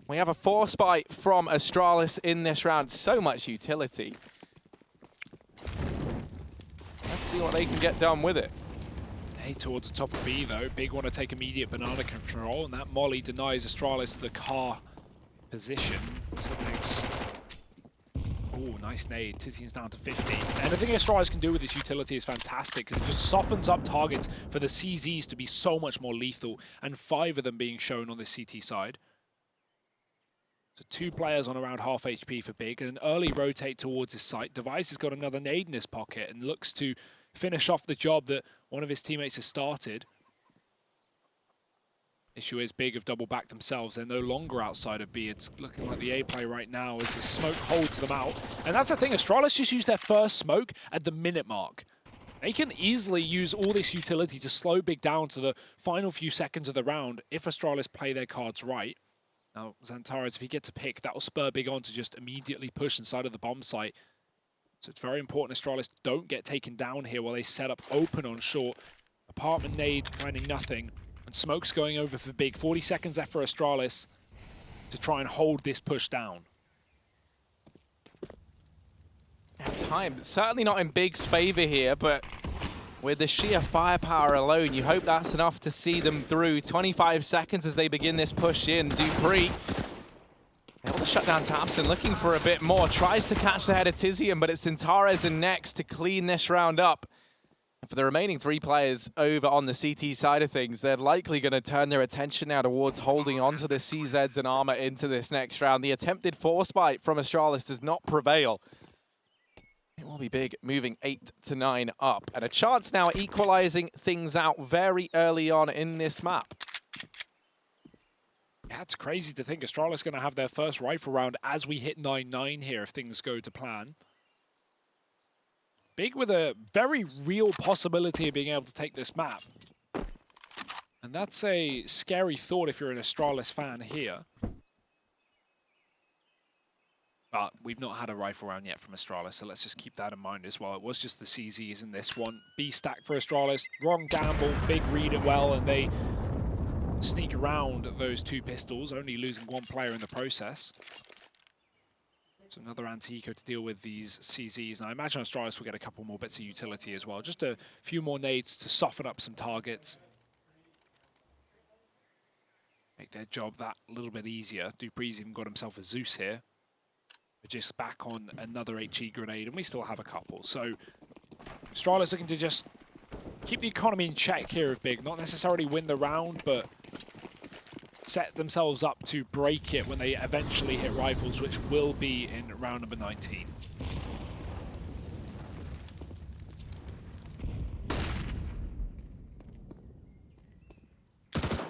We have a force fight from Astralis in this round. So much utility. Let's see what they can get done with it. A towards the top of B, though. Big want to take immediate banana control, and that molly denies Astralis the car position. Oh, nice nade. Tizian's down to 50. Anything Astralis can do with this utility is fantastic, because it just softens up targets for the CZs to be so much more lethal, and 5 of them being shown on the CT side. So 2 players on around half HP for Big, and an early rotate towards his site. Device has got another nade in his pocket and looks to finish off the job that one of his teammates has started. Issue is Big have double backed themselves. They're no longer outside of B. It's looking like the A play right now as the smoke holds them out. And that's the thing, Astralis just used their first smoke at the minute mark. They can easily use all this utility to slow Big down to the final few seconds of the round if Astralis play their cards right. Now, Xantares, if he gets a pick, that will spur Big on to just immediately push inside of the bomb site. So it's very important Astralis don't get taken down here while they set up open on short. Apartment nade finding nothing. And smoke's going over for Big. 40 seconds left for Astralis to try and hold this push down. Time certainly not in Big's favor here, but with the sheer firepower alone, you hope that's enough to see them through. 25 seconds as they begin this push in. Dupree able to shut down Tapson, looking for a bit more. Tries to catch the head of Tizian, but it's Xantares and next to clean this round up. And for the remaining 3 players over on the CT side of things, they're likely going to turn their attention now towards holding onto the CZs and armor into this next round. The attempted force bite from Astralis does not prevail. It will be Big, moving 8-9 up. And a chance now at equalizing things out very early on in this map. Yeah, it's crazy to think Astralis is going to have their first rifle round as we hit 9-9 here if things go to plan. Big with a very real possibility of being able to take this map. And that's a scary thought if you're an Astralis fan here. But we've not had a rifle round yet from Astralis, so let's just keep that in mind as well. It was just the CZs in this one. B stack for Astralis. Wrong gamble, Big read it well, and they sneak around those 2 pistols, only losing 1 player in the process. So another anti-eco to deal with these CZs. And I imagine Astralis will get a couple more bits of utility as well. Just a few more nades to soften up some targets. Make their job that little bit easier. Dupree's even got himself a Zeus here. Just back on another HE grenade, and we still have a couple. So Astralis looking to just keep the economy in check here of Big. Not necessarily win the round, but set themselves up to break it when they eventually hit rifles, which will be in round number 19.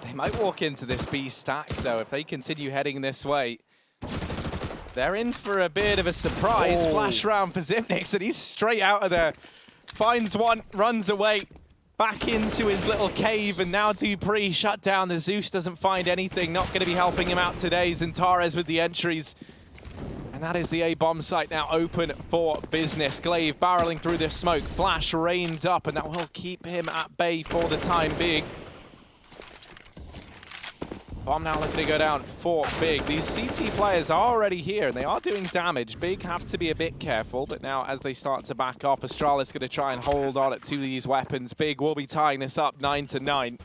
They might walk into this B stack, though, if they continue heading this way. They're in for a bit of a surprise. Flash round for Zipnix, and he's straight out of there. Finds one, runs away, back into his little cave, and now Dupree shut down. The Zeus doesn't find anything. Not going to be helping him out today. Zantares with the entries. And that is the A bomb site now open for business. Glaive barreling through this smoke. Flash rains up, and that will keep him at bay for the time being. Bomb now looking to go down for Big. These CT players are already here, and they are doing damage. Big have to be a bit careful, but now as they start to back off, Astralis going to try and hold on to these weapons. Big will be tying this up 9-9.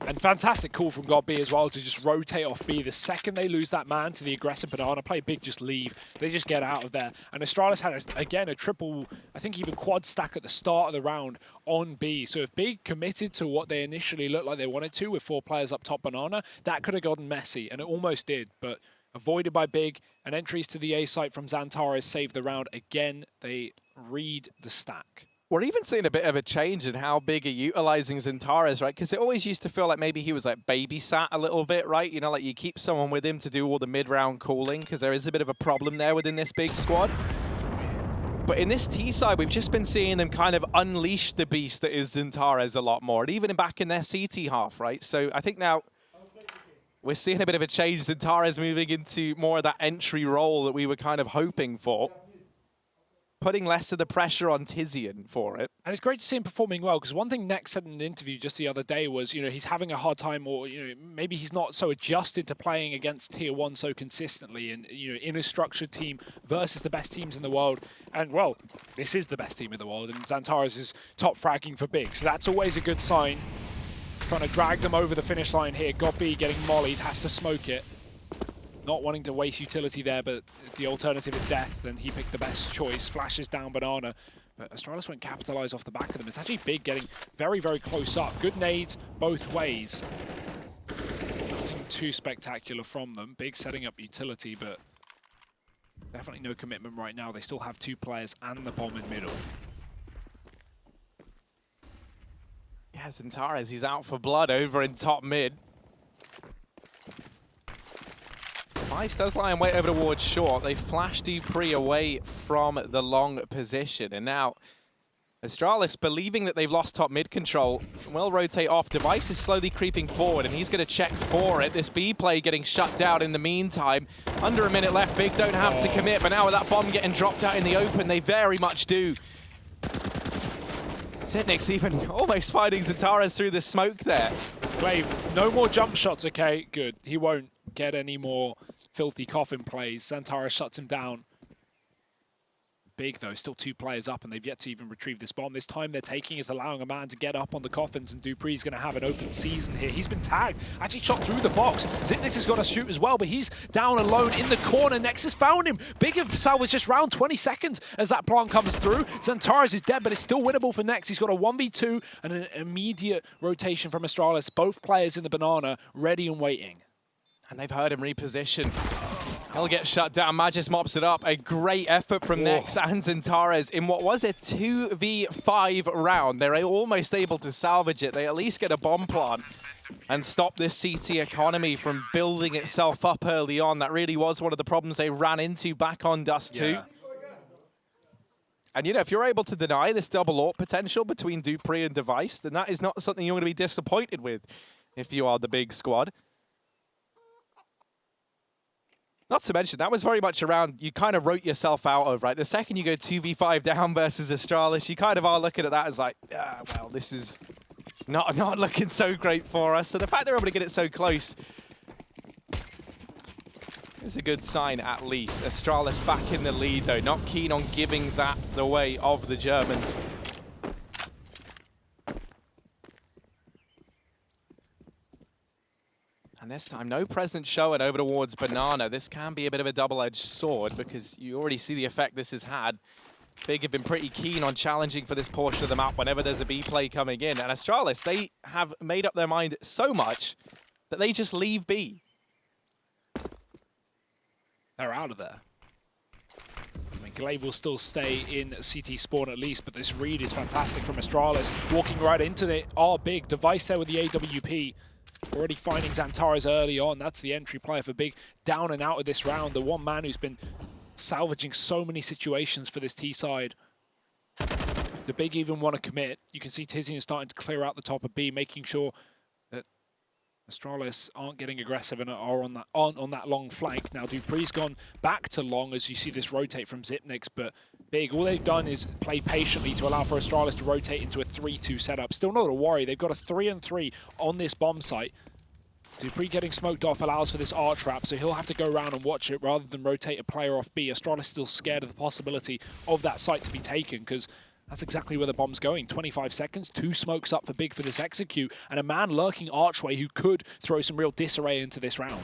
And fantastic call from God B as well to just rotate off B. The second they lose that man to the aggressive banana play, Big just leave. They just get out of there. And Astralis had, again, a triple, I think even quad stack at the start of the round on B. So if Big committed to what they initially looked like they wanted to with 4 players up top banana, that could have gotten messy. And it almost did, but avoided by Big. And entries to the A site from Zantares saved the round. Again, they read the stack. We're even seeing a bit of a change in how Big are utilizing Zantares, right? Because it always used to feel like maybe he was like babysat a little bit, right? You know, like you keep someone with him to do all the mid-round calling, because there is a bit of a problem there within this Big squad. But in this T side, we've just been seeing them kind of unleash the beast that is Zantares a lot more, and even back in their CT half, right? So I think now we're seeing a bit of a change. Zantares moving into more of that entry role that we were kind of hoping for, putting less of the pressure on Tizian for it. And it's great to see him performing well, because one thing Nex said in an interview just the other day was, you know, he's having a hard time, or, you know, maybe he's not so adjusted to playing against Tier 1 so consistently, and, you know, in a structured team versus the best teams in the world. And, well, this is the best team in the world, and Zantares is top fragging for Big, so that's always a good sign. Trying to drag them over the finish line here. God B getting mollied, has to smoke it. Not wanting to waste utility there, but the alternative is death, and he picked the best choice. Flashes down banana, but Astralis won't capitalize off the back of them. It's actually Big getting very, very close up. Good nades both ways. Nothing too spectacular from them. Big setting up utility, but definitely no commitment right now. They still have 2 players and the bomb in middle. Yeah, Zantares, he's out for blood over in top mid. Vice does lie in wait over towards short. They flash Dupree away from the long position. And now Astralis, believing that they've lost top mid control, will rotate off. Device is slowly creeping forward, and he's going to check for it. This B play getting shut down in the meantime. Under a minute left. Big don't have to commit, but now with that bomb getting dropped out in the open, they very much do. Zipnix even almost finding Zantares through the smoke there. Glaive, no more jump shots, okay? Good. He won't get any more filthy coffin plays. Zantares shuts him down. Big, though, still 2 players up, and they've yet to even retrieve this bomb. This time they're taking is allowing a man to get up on the coffins, and Dupree's going to have an open season here. He's been tagged, actually shot through the box. Zipnix has got to shoot as well, but he's down alone in the corner. Nexus found him. Big have salvaged just round 20 seconds as that plant comes through. Zantares is dead, but it's still winnable for Nex. He's got a 1v2 and an immediate rotation from Astralis. Both players in the banana ready and waiting. And they've heard him reposition. He'll get shut down. Magis mops it up. A great effort from Nex and Zantares in what was a 2v5 round. They're almost able to salvage it. They at least get a bomb plant and stop this CT economy from building itself up early on. That really was one of the problems they ran into back on Dust 2. And, you know, if you're able to deny this double AWP potential between Dupree and Device, then that is not something you're going to be disappointed with if you are the big squad. Not to mention, that was very much around, you kind of wrote yourself out of, right? The second you go 2v5 down versus Astralis, you kind of are looking at that as like, well, this is not looking so great for us. So the fact they're able to get it so close is a good sign, at least. Astralis back in the lead, though. Not keen on giving that the way of the Germans. And this time, no presence showing over towards Banana. This can be a bit of a double-edged sword because you already see the effect this has had. Big have been pretty keen on challenging for this portion of the map whenever there's a B play coming in. And Astralis, they have made up their mind so much that they just leave B. They're out of there. I mean, Glaive will still stay in CT spawn at least, but this read is fantastic from Astralis. Walking right into it. Big. Device there with the AWP. Already finding Xantares early on. That's the entry player for Big. Down and out of this round. The one man who's been salvaging so many situations for this T side. The Big even want to commit. You can see Tizian starting to clear out the top of B, making sure that Astralis aren't getting aggressive and are on that long flank. Now Dupree's gone back to long as you see this rotate from Xyp9x, but Big, all they've done is play patiently to allow for Astralis to rotate into a 3-2 setup. Still not a worry. They've got a 3-3 on this bomb site. Dupree getting smoked off allows for this arc trap, so he'll have to go around and watch it rather than rotate a player off B. Astralis still scared of the possibility of that site to be taken because that's exactly where the bomb's going. 25 seconds, 2 smokes up for Big for this execute, and a man lurking archway who could throw some real disarray into this round.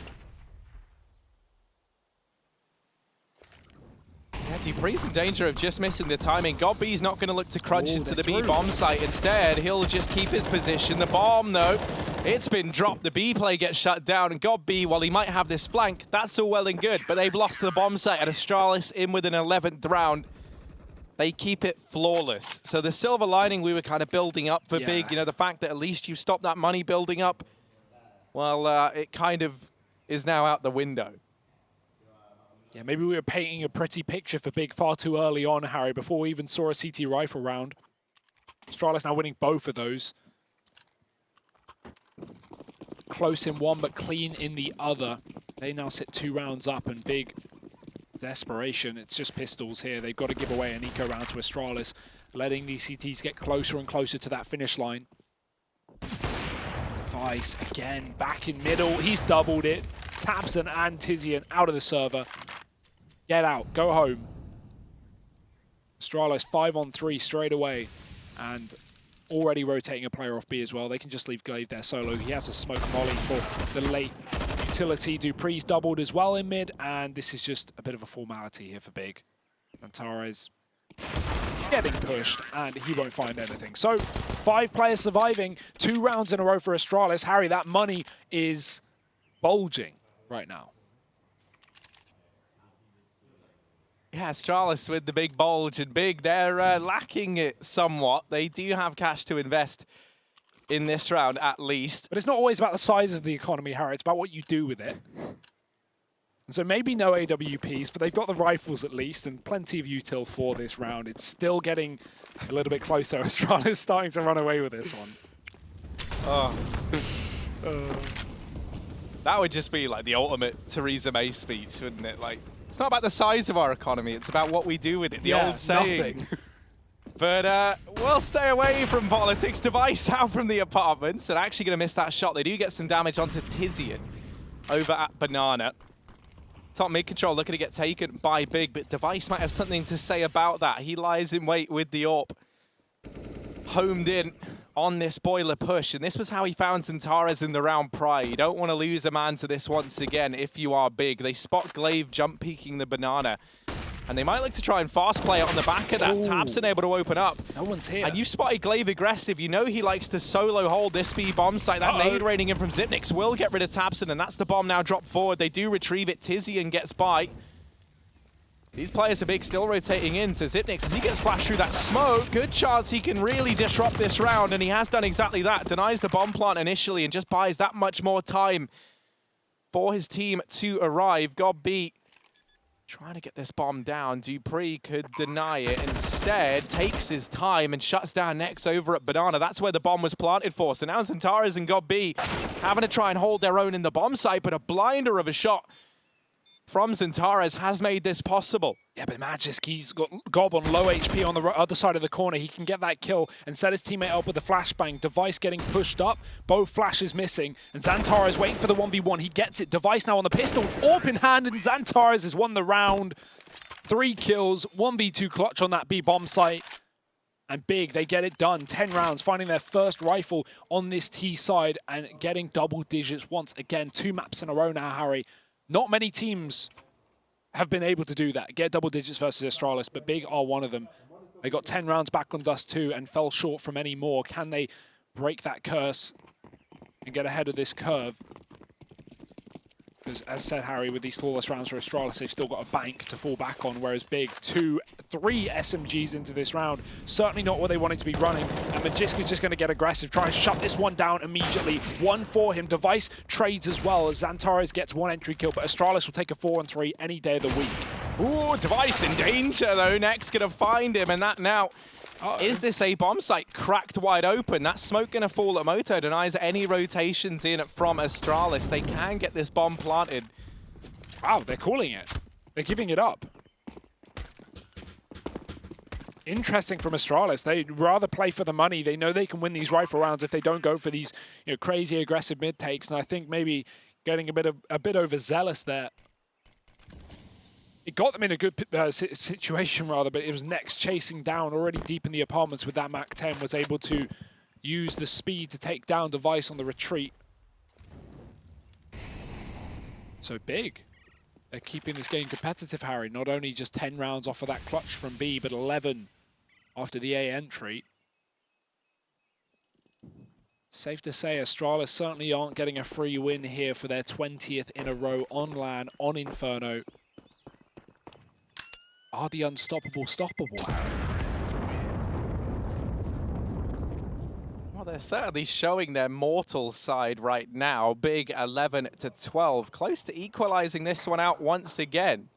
Yeah, Dupree's in danger of just missing the timing. GodB's not going to look to crunch into the B bomb site. Instead, he'll just keep his position. The bomb, though, it's been dropped. The B play gets shut down, and GodB, while he might have this flank, that's all well and good, but they've lost the bomb site, and Astralis in with an 11th round. They keep it flawless. So the silver lining we were kind of building up for Big, you know, the fact that at least you stopped that money building up, well, it kind of is now out the window. Yeah, maybe we were painting a pretty picture for Big far too early on, Harry, before we even saw a CT rifle round. Astralis now winning both of those. Close in one, but clean in the other. They now sit 2 rounds up, and Big desperation. It's just pistols here. They've got to give away an eco round to Astralis, letting these CTs get closer and closer to that finish line. Device again, back in middle. He's doubled it. Tabson and Tizian out of the server. Get out. Go home. Astralis 5-on-3 straight away. And already rotating a player off B as well. They can just leave Glaive there solo. He has a smoke molly for the late utility. Dupree's doubled as well in mid. And this is just a bit of a formality here for Big. Xantares getting pushed, and he won't find anything. So 5 players surviving, 2 rounds in a row for Astralis. Harry, that money is bulging right now. Yeah, Astralis with the big bulge, and Big, they're lacking it somewhat. They do have cash to invest in this round, at least. But it's not always about the size of the economy, Harry. It's about what you do with it. And so maybe no AWPs, but they've got the rifles at least, and plenty of util for this round. It's still getting a little bit closer. Astralis starting to run away with this one. Oh. That would just be like the ultimate Theresa May speech, wouldn't it? Like, it's not about the size of our economy, it's about what we do with it, the old saying. But we'll stay away from politics. Device out from the apartments, and actually going to miss that shot. They do get some damage onto Tizian over at Banana. Top mid control looking to get taken by Big, but Device might have something to say about that. He lies in wait with the AWP. Homed in on this boiler push, and this was how he found Xantares in the round prior. You don't want to lose a man to this once again if you are Big. They spot Glaive jump peeking the Banana, and they might look to try and fast play it on the back of that. Tabson able to open up. No one's here. And you've spotted Glaive aggressive. You know he likes to solo hold this B bomb site. That nade raining in from Xyp9x will get rid of Tabson, and that's the bomb now dropped forward. They do retrieve it. Tizian gets by. These players are Big still rotating in, so Xyp9x, as he gets flashed through that smoke, good chance he can really disrupt this round, and he has done exactly that. Denies the bomb plant initially and just buys that much more time for his team to arrive. GodB Trying to get this bomb down. Dupree could deny it. Instead, takes his time and shuts down Nex over at Banana. That's where the bomb was planted for. So now Zantares and God B having to try and hold their own in the bomb site, but a blinder of a shot from Zantares has made this possible. Yeah, but Magisk, he's got Gob on low HP on the other side of the corner. He can get that kill and set his teammate up with a flashbang. Device getting pushed up, both flashes missing, and Zantares waiting for the 1v1. He gets it. Device now on the pistol, AWP in hand, and Zantares has won the round. 3 kills, 1v2 clutch on that B bomb site. And Big, they get it done. 10 rounds, finding their first rifle on this T side and getting double digits once again. 2 maps in a row now, Harry. Not many teams have been able to do that, get double digits versus Astralis, but Big are one of them. They got 10 rounds back on Dust 2 and fell short from any more. Can they break that curse and get ahead of this curve? Because as said, Harry, with these flawless rounds for Astralis, they've still got a bank to fall back on, whereas Big, 2, 3 SMGs into this round. Certainly not what they wanted to be running. And Magisk is just going to get aggressive, try and shut this one down immediately. 1 for him. Device trades as well as Zantares gets 1 entry kill, but Astralis will take a 4-on-3 any day of the week. Ooh, Device in danger though. Next gonna find him, and that now... Is this a bomb site cracked wide open? That smoke going to fall at Moto. Denies any rotations in from Astralis. They can get this bomb planted. Wow, they're calling it. They're giving it up. Interesting from Astralis. They'd rather play for the money. They know they can win these rifle rounds if they don't go for these, crazy aggressive mid takes. And I think maybe getting a bit overzealous there. It got them in a good situation, rather, but it was Nex chasing down already deep in the apartments with that MAC-10, was able to use the speed to take down Device on the retreat. So Big. They're keeping this game competitive, Harry. Not only just 10 rounds off of that clutch from B, but 11 after the A entry. Safe to say, Astralis certainly aren't getting a free win here for their 20th in a row on LAN, on Inferno. Are the unstoppable stoppable? Well, they're certainly showing their mortal side right now. Big 11-12, close to equalizing this one out once again.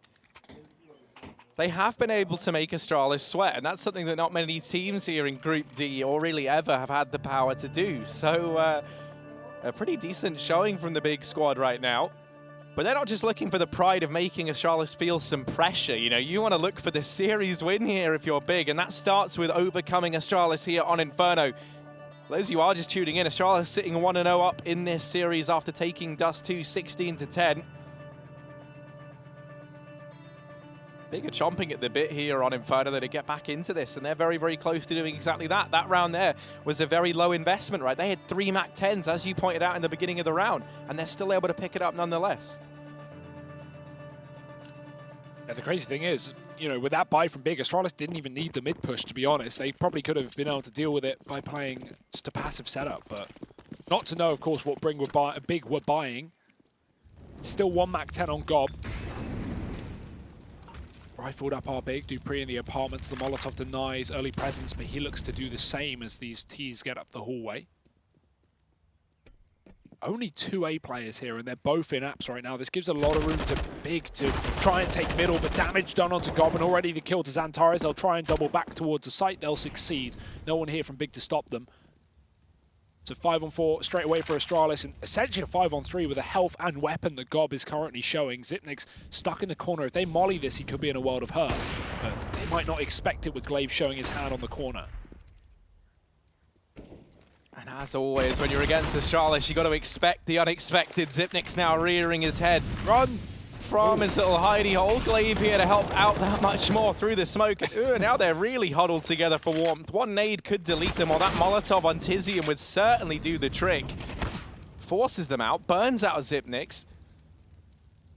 They have been able to make Astralis sweat, and that's something that not many teams here in Group D or really ever have had the power to do. So a pretty decent showing from the Big squad right now. But they're not just looking for the pride of making Astralis feel some pressure. You want to look for the series win here if you're Big, and that starts with overcoming Astralis here on Inferno. Those of you are just tuning in, Astralis sitting 1-0 up in this series after taking Dust 2 16-10. Big are chomping at the bit here on Inferno to get back into this, and they're very, very close to doing exactly that. That round there was a very low investment, right? They had 3 MAC-10s, as you pointed out in the beginning of the round, and they're still able to pick it up nonetheless. Yeah, the crazy thing is, with that buy from Big, Astralis didn't even need the mid push, to be honest. They probably could have been able to deal with it by playing just a passive setup, but not to know, of course, what Big were buying. It's still 1 MAC-10 on Gob. Rifled up our Big. Dupree in the apartments. The Molotov denies early presence, but he looks to do the same as these Ts get up the hallway. Only 2 A players here, and they're both in apps right now. This gives a lot of room to Big to try and take middle, but damage done onto Gob, and already the kill to Zantares. They'll try and double back towards the site. They'll succeed. No one here from Big to stop them. So 5-on-4 straight away for Astralis, and essentially a 5-on-3 with a health and weapon that Gob is currently showing. Xyp9x stuck in the corner. If they molly this, he could be in a world of hurt, but they might not expect it with Glaive showing his hand on the corner. And as always, when you're against Astralis, you got to expect the unexpected. Xyp9x now rearing his head. Run from his little hidey hole. Glaive here to help out that much more through the smoke. Now they're really huddled together for warmth. 1 nade could delete them, or that Molotov on Tizium would certainly do the trick. Forces them out, burns out Xyp9x.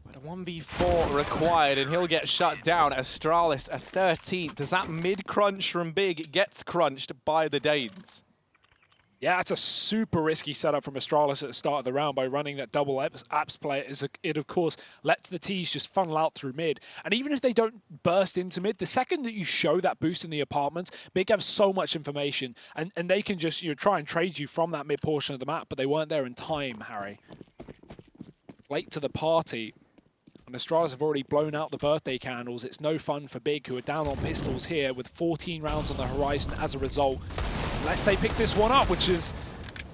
But a 1v4 required, and he'll get shut down. Astralis, a 13th. As that mid-crunch from Big gets crunched by the Danes. Yeah, it's a super risky setup from Astralis at the start of the round by running that double apps play. It, of course, lets the Ts just funnel out through mid. And even if they don't burst into mid, the second that you show that boost in the apartments, Big have so much information. And they can just try and trade you from that mid portion of the map, but they weren't there in time, Harry. Late to the party. And Astralis have already blown out the birthday candles. It's no fun for Big, who are down on pistols here with 14 rounds on the horizon as a result. Unless they pick this one up, which is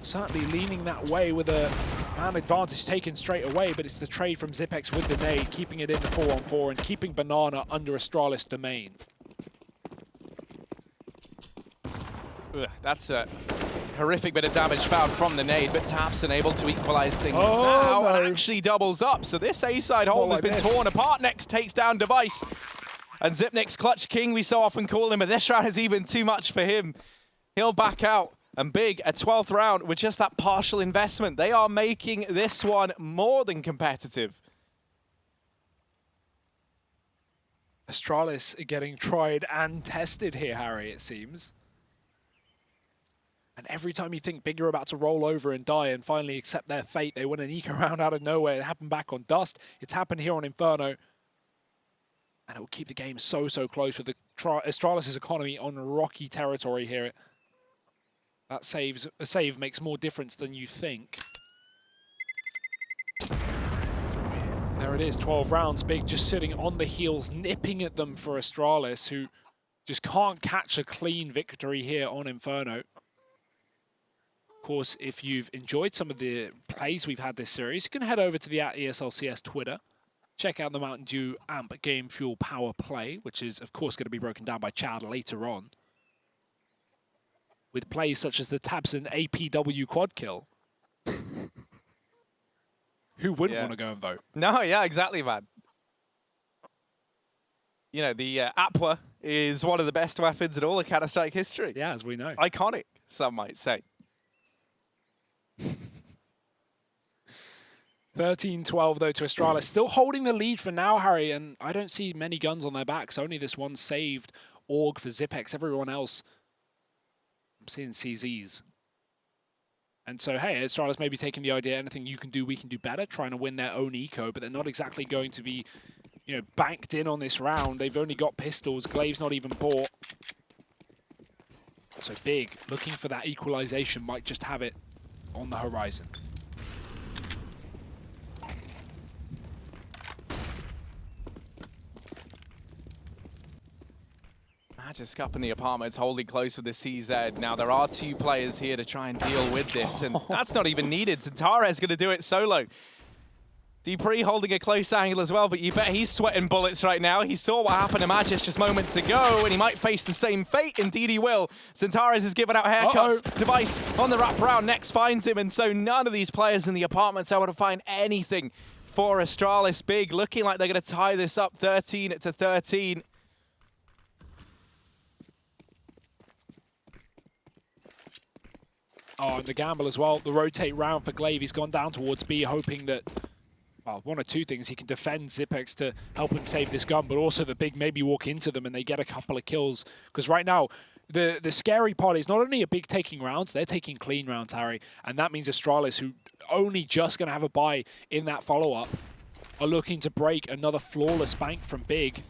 certainly leaning that way with a man advantage taken straight away, but it's the trade from Zipex with the nade, keeping it in the 4-on-4 and keeping Banana under Astralis domain. Ugh, that's a horrific bit of damage found from the nade, but Tapson able to equalize things out and actually doubles up. So this A-side hold has been torn apart. Next takes down Device. And Zipnik's Clutch King, we so often call him, but this round is even too much for him. He'll back out. And Big, a 12th round with just that partial investment. They are making this one more than competitive. Astralis are getting tried and tested here, Harry, it seems. And every time you think Big are about to roll over and die and finally accept their fate, they win an eco round out of nowhere. It happened back on Dust. It's happened here on Inferno. And it will keep the game so close with the Astralis' economy on rocky territory here. That save makes more difference than you think. There it is, 12 rounds. Big just sitting on the heels, nipping at them for Astralis, who just can't catch a clean victory here on Inferno. Of course, if you've enjoyed some of the plays we've had this series, you can head over to the @ESLCS Twitter. Check out the Mountain Dew Amp Game Fuel Power Play, which is, of course, going to be broken down by Chad later on, with plays such as the Tabson APW quad kill. Who wouldn't want to go and vote? No, yeah, exactly, man. You know, the Apwa is one of the best weapons in all of Counter-Strike history. Yeah, as we know. Iconic, some might say. 13-12, though, to Astralis. Still holding the lead for now, Harry, and I don't see many guns on their backs. Only this one saved AUG for Zipex. Everyone else, I'm seeing CZs. And so, hey, Astralis may be taking the idea, anything you can do, we can do better, trying to win their own eco, but they're not exactly going to be, you know, banked in on this round. They've only got pistols. Glaive's not even bought. So Big, looking for that equalization, might just have it on the horizon. Magisk up in the apartments, holding close with the CZ. Now, there are two players here to try and deal with this, and that's not even needed. Zentara's going to do it solo. Dupree holding a close angle as well, but you bet he's sweating bullets right now. He saw what happened to Magisk just moments ago, and he might face the same fate. Indeed he will. Zentares has given out haircuts. Device on the wrap round. Next finds him, and so none of these players in the apartments are able to find anything for Astralis. Big looking like they're going to tie this up 13-13. Oh, and the gamble as well. The rotate round for Glaive. He's gone down towards B, hoping that, well, one or two things. He can defend Zipex to help him save this gun, but also the Big maybe walk into them and they get a couple of kills. Because right now, the scary part is not only a Big taking rounds, they're taking clean rounds, Harry. And that means Astralis, who only just going to have a buy in that follow-up, are looking to break another flawless bank from Big.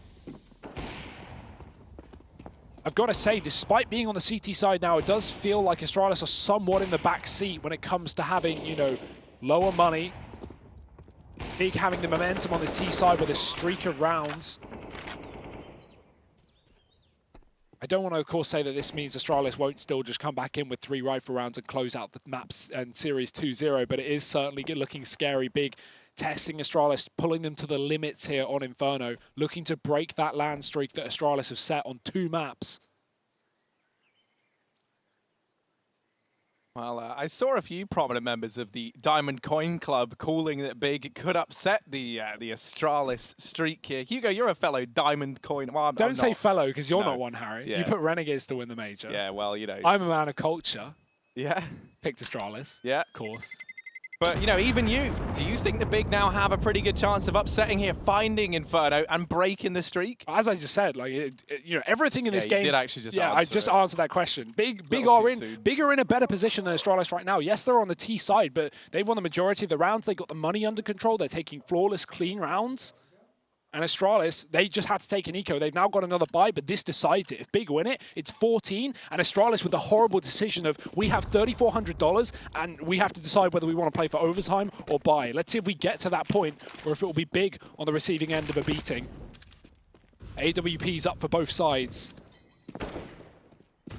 I've got to say, despite being on the CT side now, it does feel like Astralis are somewhat in the back seat when it comes to having, you know, lower money. Big having the momentum on this T side with a streak of rounds. I don't want to, of course, say that this means Astralis won't still just come back in with 3 rifle rounds and close out the maps and series 2-0, but it is certainly looking scary. Big testing Astralis, pulling them to the limits here on Inferno, looking to break that land streak that Astralis have set on 2 maps. Well, I saw a few prominent members of the Diamond Coin Club calling that Big could upset the Astralis streak here. Hugo, you're a fellow Diamond Coin. Well, Don't say fellow, because you're not one, Harry. Yeah. You put Renegades to win the major. Yeah, well, you know. I'm a man of culture. Yeah. Picked Astralis. Yeah. Of course. But, you know, even you, do you think the Big now have a pretty good chance of upsetting here, finding Inferno and breaking the streak? As I just said, like, you know, everything in this game. You did actually just answer I just answered that question. Big are in a better position than Astralis right now. Yes, they're on the T side, but they've won the majority of the rounds. They got the money under control. They're taking flawless, clean rounds. And Astralis, they just had to take an eco. They've now got another buy, but this decides it. If Big win it, it's 14. And Astralis with the horrible decision of, we have $3,400 and we have to decide whether we want to play for overtime or buy. Let's see if we get to that point, or if it will be Big on the receiving end of a beating. AWP's up for both sides.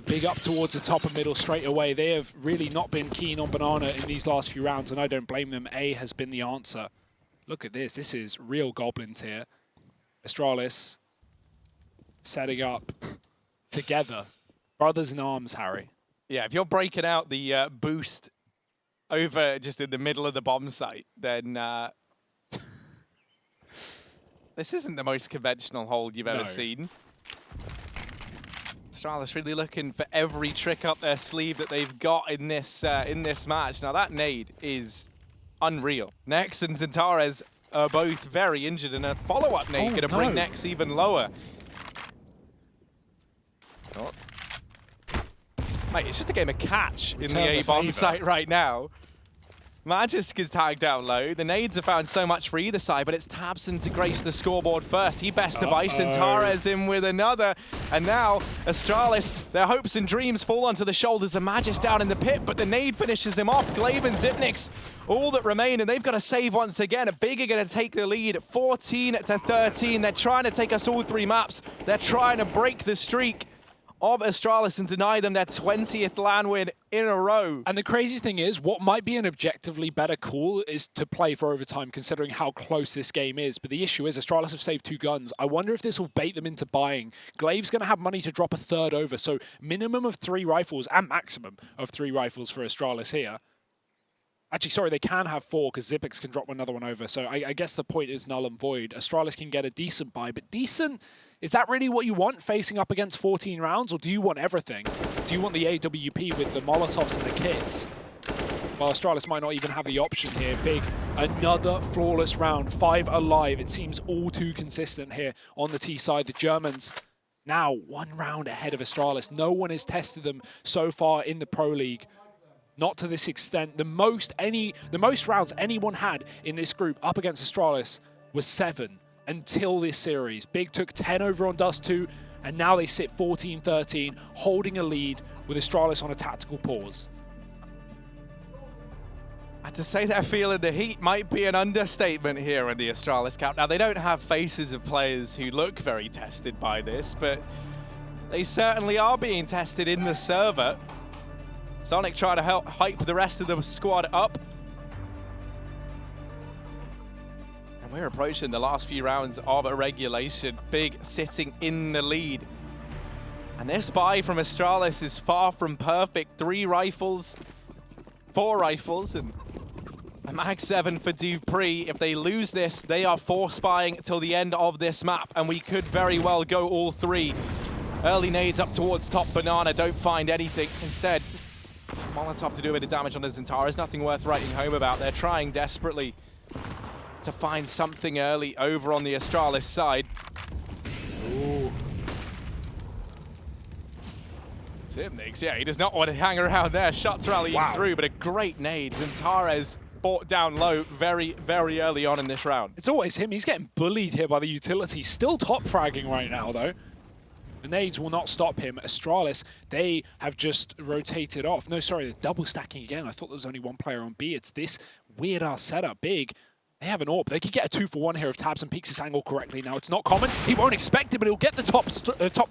Big up towards the top and middle straight away. They have really not been keen on Banana in these last few rounds, and I don't blame them. A has been the answer. Look at this. This is real goblins here. Astralis setting up together. Brothers in arms, Harry. Yeah, if you're breaking out the boost over just in the middle of the bomb site, then this isn't the most conventional hold you've ever seen. Astralis really looking for every trick up their sleeve that they've got in this match. Now that nade is unreal. Nex and Zentares are both very injured, and a follow-up nade going to bring Nex even lower. Oh. Mate, it's just a game of catch in the A-bomb site right now. Magisk is tagged down low. The nades have found so much for either side, but it's Tabson to grace the scoreboard first. He best device, and Tares in with another. And now, Astralis, their hopes and dreams fall onto the shoulders of Magisk down in the pit, but the nade finishes him off. Glaive and Zipnix, all that remain, and they've got to save once again. Big are going to take the lead, 14-13. They're trying to take us all 3 maps. They're trying to break the streak of Astralis and deny them their 20th LAN win in a row. And the crazy thing is, what might be an objectively better call is to play for overtime, considering how close this game is. But the issue is, Astralis have saved 2 guns. I wonder if this will bait them into buying. Glaive's going to have money to drop a 3rd over, so minimum of 3 rifles and maximum of 3 rifles for Astralis here. Actually, sorry, they can have 4 because Zipix can drop another one over. So I guess the point is null and void. Astralis can get a decent buy, but decent, is that really what you want facing up against 14 rounds, or do you want everything? Do you want the AWP with the Molotovs and the kits? Well, Astralis might not even have the option here. Big, another flawless round, 5 alive. It seems all too consistent here on the T side. The Germans now 1 round ahead of Astralis. No one has tested them so far in the Pro League. Not to this extent. The most rounds anyone had in this group up against Astralis was 7 until this series. Big took 10 over on Dust 2, and now they sit 14-13, holding a lead with Astralis on a tactical pause. And to say they're feeling the heat might be an understatement here in the Astralis camp. Now, they don't have faces of players who look very tested by this, but they certainly are being tested in the server. Sonic trying to help hype the rest of the squad up. And we're approaching the last few rounds of a regulation. Big sitting in the lead. And this buy from Astralis is far from perfect. 3 rifles, 4 rifles, and a Mag 7 for Dupree. If they lose this, they are force buying till the end of this map, and we could very well go all 3. Early nades up towards top. Banana, don't find anything. Instead, Molotov to do a bit of damage on the Zentares. Nothing worth writing home about. They're trying desperately to find something early over on the Astralis side. Ooh. Zipnix, yeah, he does not want to hang around there. Shots rallying through, but a great nade. Zentares bought down low very, very early on in this round. It's always him. He's getting bullied here by the utility. Still top fragging right now, though. The nades will not stop him. Astralis, they have just rotated off. No, sorry, they're double stacking again. I thought there was only 1 player on B. It's this weird-ass setup. Big, they have an AWP. They could get a 2-for-1 here if Tabson peeks his angle correctly. Now, it's not common. He won't expect it, but he'll get the top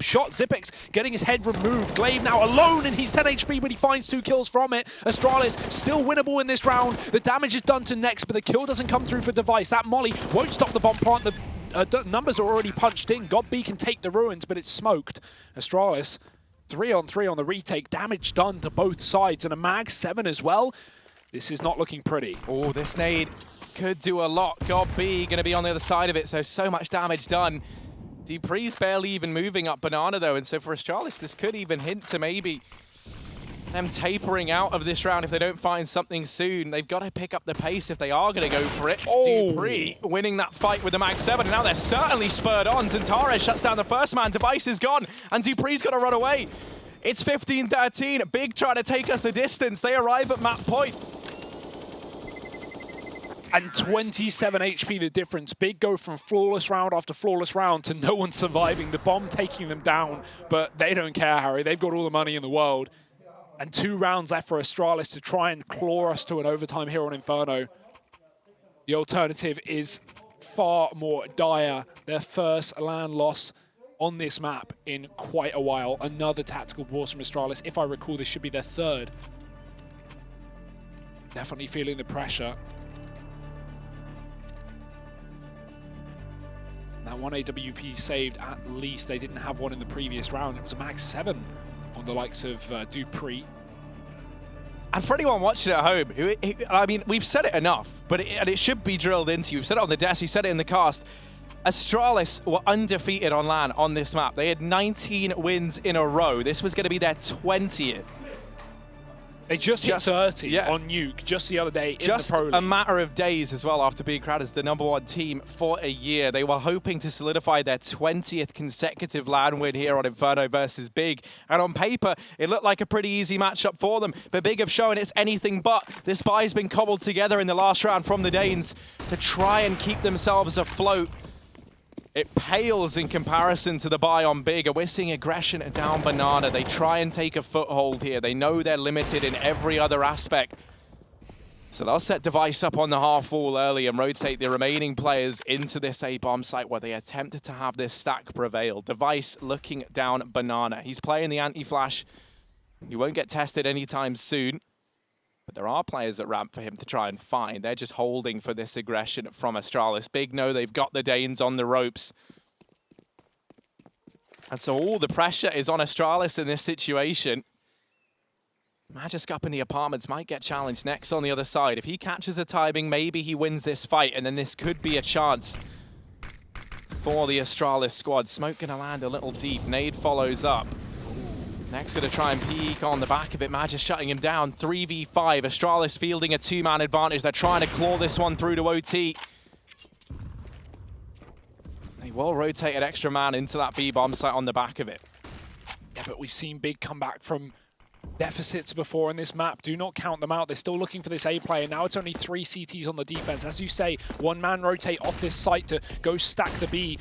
shot. Zipix getting his head removed. Glaive now alone, and he's 10 HP, but he finds 2 kills from it. Astralis still winnable in this round. The damage is done to Nex, but the kill doesn't come through for Device. That molly won't stop the bomb plant. The numbers are already punched in. GodB can take the ruins, but it's smoked. Astralis, 3-on-3 on the retake. Damage done to both sides, and a Mag 7 as well. This is not looking pretty. Oh, this nade could do a lot. GodB going to be on the other side of it, so much damage done. Dupree's barely even moving up Banana, though, and so for Astralis, this could even hint to maybe them tapering out of this round if they don't find something soon. They've got to pick up the pace if they are going to go for it. Oh. Dupree winning that fight with the Mag 7, and now they're certainly spurred on. Zentares shuts down the first man. Device is gone, and Dupree's got to run away. It's 15-13. Big trying to take us the distance. They arrive at map point. And 27 HP the difference. Big go from flawless round after flawless round to no one surviving. The bomb taking them down, but they don't care, Harry. They've got all the money in the world. And 2 rounds left for Astralis to try and claw us to an overtime here on Inferno. The alternative is far more dire. Their first LAN loss on this map in quite a while. Another tactical pause from Astralis. If I recall, this should be their 3rd. Definitely feeling the pressure. That 1 AWP saved at least. They didn't have one in the previous round. It was a max 7 on the likes of Dupree. And for anyone watching at home, I mean, we've said it enough, but it should be drilled into you. We've said it on the desk, we said it in the cast. Astralis were undefeated on LAN on this map. They had 19 wins in a row. This was going to be their 20th. They just hit 30 on Nuke just the other day in the Pro League. Just a matter of days as well after being crowned as the #1 team for a year. They were hoping to solidify their 20th consecutive LAN win here on Inferno versus Big. And on paper, it looked like a pretty easy matchup for them. But Big have shown it's anything but. This buy's been cobbled together in the last round from the Danes to try and keep themselves afloat. It pales in comparison to the buy on Big. We're seeing aggression down Banana. They try and take a foothold here. They know they're limited in every other aspect. So they'll set Device up on the half wall early and rotate the remaining players into this A-bomb site where they attempted to have this stack prevail. Device looking down Banana. He's playing the anti-flash. He won't get tested anytime soon. But there are players at ramp for him to try and find. They're just holding for this aggression from Astralis. Big know they've got the Danes on the ropes. And so all the pressure is on Astralis in this situation. Magisk up in the apartments might get challenged next on the other side. If he catches a timing, maybe he wins this fight, and then this could be a chance for the Astralis squad. Smoke gonna land a little deep. Nade follows up. Next, going to try and peek on the back of it. Magisk shutting him down. 3v5. Astralis fielding a 2-man advantage. They're trying to claw this one through to OT. They will rotate an extra man into that B-bomb site on the back of it. Yeah, but we've seen Big come back from deficits before in this map. Do not count them out. They're still looking for this A player. Now it's only 3 CTs on the defense. As you say, 1-man rotate off this site to go stack the B.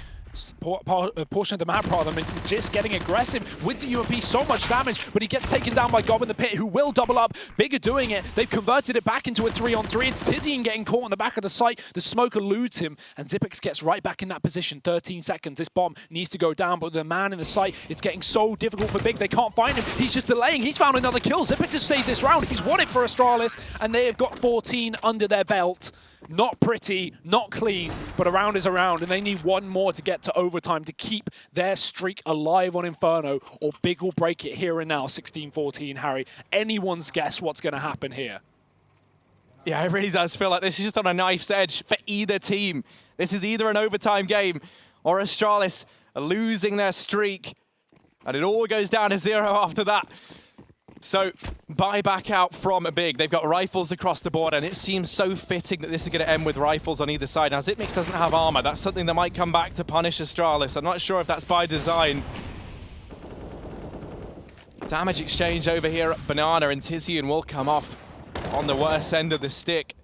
Portion of the map rather than just getting aggressive with the UMP. So much damage, but he gets taken down by Gob in the pit, who will double up. Big are doing it. They've converted it back into a 3-on-3. It's Tizian getting caught on the back of the site. The smoke eludes him, and Xyp9x gets right back in that position. 13 seconds. This bomb needs to go down, but the man in the site, it's getting so difficult for Big. They can't find him. He's just delaying. He's found another kill. Xyp9x has saved this round. He's won it for Astralis, and they have got 14 under their belt. Not pretty, not clean, but a round is a round, and they need one more to get to overtime to keep their streak alive on Inferno, or Big will break it here and now. 16-14, Harry. Anyone's guess what's going to happen here. Yeah, it really does feel like this is just on a knife's edge for either team. This is either an overtime game or Astralis are losing their streak, and it all goes down to 0 after that. So, buy back out from Big. They've got rifles across the board, and it seems so fitting that this is going to end with rifles on either side. Now, Xyp9x doesn't have armor. That's something that might come back to punish Astralis. I'm not sure if that's by design. Damage exchange over here at Banana, and Tizian will come off on the worst end of the stick.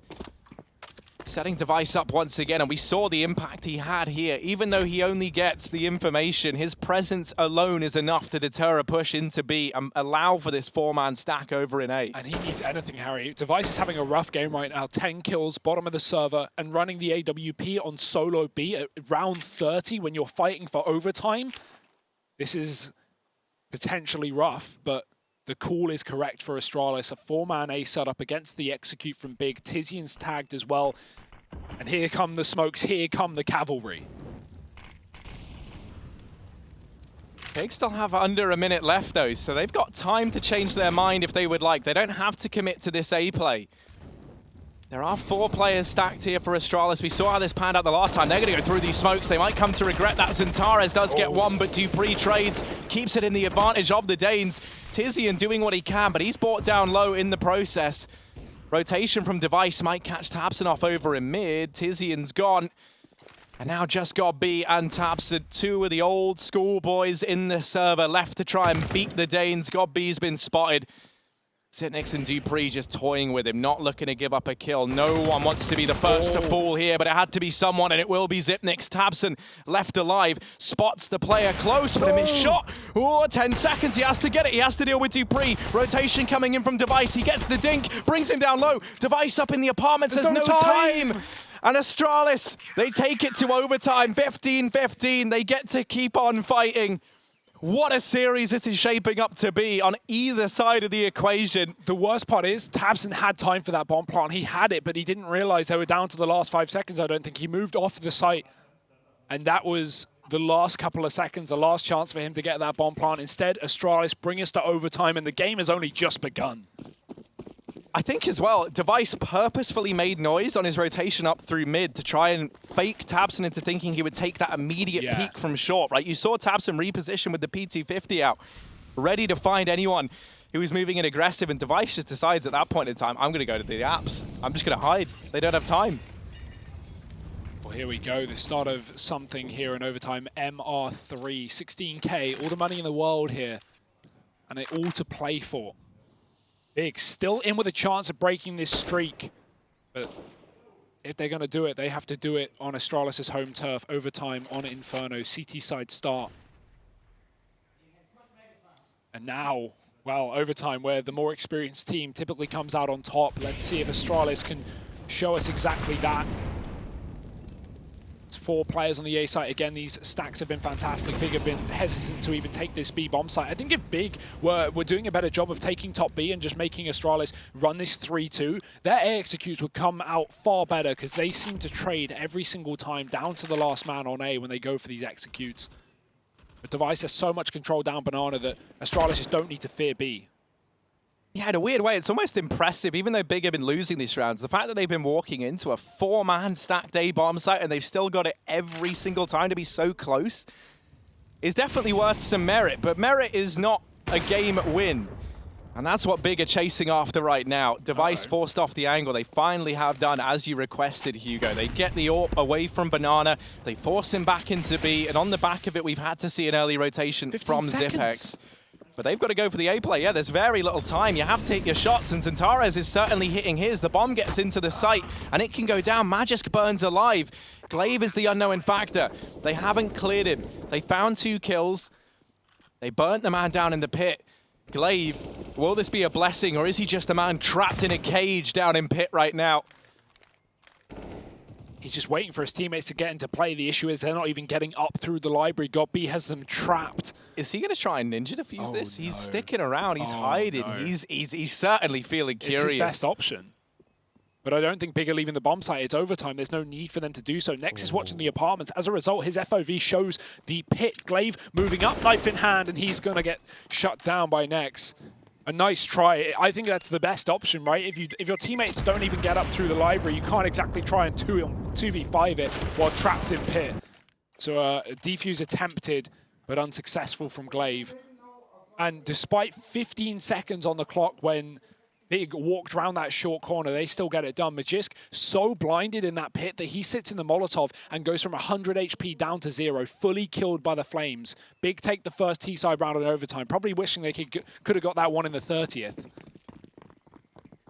Setting Device up once again, and we saw the impact he had here. Even though he only gets the information, his presence alone is enough to deter a push into B and allow for this 4-man stack over in A. And he needs anything, Harry. Device is having a rough game right now. 10 kills, bottom of the server, and running the AWP on solo B at round 30 when you're fighting for overtime. This is potentially rough, but the call is correct for Astralis. A 4-man A setup against the execute from Big. Tizian's tagged as well. And here come the smokes, here come the cavalry. Big still have under a minute left though, so they've got time to change their mind if they would like. They don't have to commit to this A play. There are 4 players stacked here for Astralis. We saw how this panned out the last time. They're going to go through these smokes. They might come to regret that. Xantares does get one, but Dupree trades, keeps it in the advantage of the Danes. Tizian doing what he can, but he's brought down low in the process. Rotation from Device might catch Tabsonoff over in mid. Tizian's gone. And now just got B and Tabson, 2 of the old school boys in the server left to try and beat the Danes. God B's been spotted. Zipnix and Dupree just toying with him, not looking to give up a kill. No one wants to be the first to fall here, but it had to be someone, and it will be Zipnix. Tabson left alive, spots the player close, but a missed shot. Oh, 10 seconds, he has to get it. He has to deal with Dupree. Rotation coming in from Device. He gets the dink, brings him down low. Device up in the apartments, there's no time. And Astralis, they take it to overtime, 15-15. They get to keep on fighting. What a series this is shaping up to be on either side of the equation. The worst part is Tabson had time for that bomb plant. He had it, but he didn't realize they were down to the last 5 seconds. I don't think he moved off the site. And that was the last couple of seconds, the last chance for him to get that bomb plant. Instead, Astralis bring us to overtime, and the game has only just begun. I think as well, Device purposefully made noise on his rotation up through mid to try and fake Tabson into thinking he would take that immediate peek from short, right? You saw Tabson reposition with the P250 out, ready to find anyone who was moving in aggressive, and Device just decides at that point in time, I'm going to go to the apps. I'm just going to hide. They don't have time. Well, here we go. The start of something here in overtime. MR3, 16K, all the money in the world here, and it all to play for. Big still in with a chance of breaking this streak, but if they're going to do it, they have to do it on Astralis' home turf, overtime on Inferno, CT side start. And now, well, overtime where the more experienced team typically comes out on top. Let's see if Astralis can show us exactly that. It's 4 players on the A site. Again, these stacks have been fantastic. Big have been hesitant to even take this B bomb site. I think if Big were doing a better job of taking top B and just making Astralis run this 3-2, their A executes would come out far better, because they seem to trade every single time down to the last man on A when they go for these executes. But Device has so much control down Banana that Astralis just don't need to fear B. Yeah, in a weird way, it's almost impressive, even though Big have been losing these rounds, the fact that they've been walking into a 4-man stacked A bomb site and they've still got it every single time to be so close is definitely worth some merit. But merit is not a game win. And that's what Big are chasing after right now. Device forced off the angle. They finally have done as you requested, Hugo. They get the AWP away from Banana. They force him back into B. And on the back of it, we've had to see an early rotation from Zipex. But they've got to go for the A play. Yeah, there's very little time. You have to hit your shots, and Zantares is certainly hitting his. The bomb gets into the site, and it can go down. Magisk burns alive. Glaive is the unknown factor. They haven't cleared him. They found 2 kills. They burnt the man down in the pit. Glaive, will this be a blessing, or is he just a man trapped in a cage down in pit right now? He's just waiting for his teammates to get into play. The issue is they're not even getting up through the library. GotB has them trapped. Is he going to try and ninja defuse this? No. He's sticking around. He's hiding. No. He's certainly feeling curious. It's his best option. But I don't think Big are leaving the bomb site. It's overtime. There's no need for them to do so. Nex is watching the apartments. As a result, his FOV shows the pit. Glaive moving up, knife in hand, and he's going to get shut down by Nex. A nice try. I think that's the best option, right? If your teammates don't even get up through the library, you can't exactly try and 2v5 it while trapped in pit. So a defuse attempted, but unsuccessful from Glaive. And despite 15 seconds on the clock when Big walked around that short corner, they still get it done. Magisk so blinded in that pit that he sits in the Molotov and goes from 100 HP down to 0, fully killed by the flames. Big take the first T-side round in overtime, probably wishing they could have got that one in the 30th.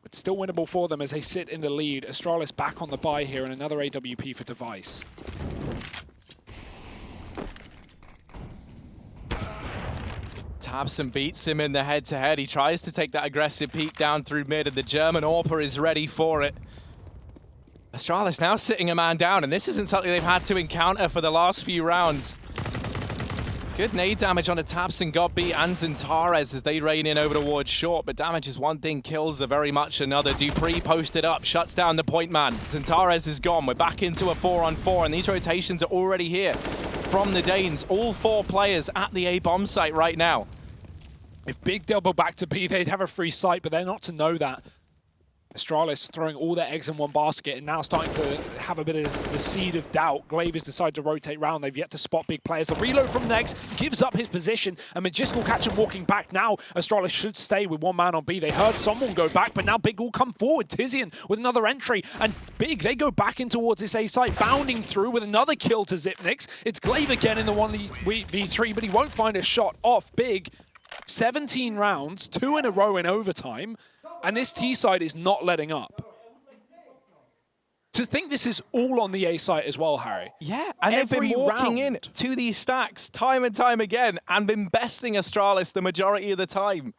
But still winnable for them as they sit in the lead. Astralis back on the buy here, and another AWP for Device. Tabson beats him in the head-to-head. He tries to take that aggressive peek down through mid, and the German AWPer is ready for it. Astralis now sitting a man down, and this isn't something they've had to encounter for the last few rounds. Good nade damage on the Tabson, GotB, and Zantares as they rain in over towards short, but damage is one thing, kills are very much another. Dupree posted up, shuts down the point man. Zantares is gone. We're back into a 4-on-4, and these rotations are already here from the Danes. All 4 players at the A bomb site right now. If Big double back to B, they'd have a free site, but they're not to know that. Astralis throwing all their eggs in one basket and now starting to have a bit of the seed of doubt. Glaive has decided to rotate round. They've yet to spot Big players. The reload from Nex gives up his position, and Magisk will catch him walking back. Now Astralis should stay with 1 man on B. They heard someone go back, but now Big will come forward. Tizian with another entry, and Big, they go back in towards this A site, bounding through with another kill to Zipnix. It's Glaive again in the 1v3, but he won't find a shot off. Big, 17 rounds, 2 in a row in overtime. And this T side is not letting up. To think this is all on the A site as well, Harry. Yeah, and they've been walking in to these stacks time and time again and been besting Astralis the majority of the time.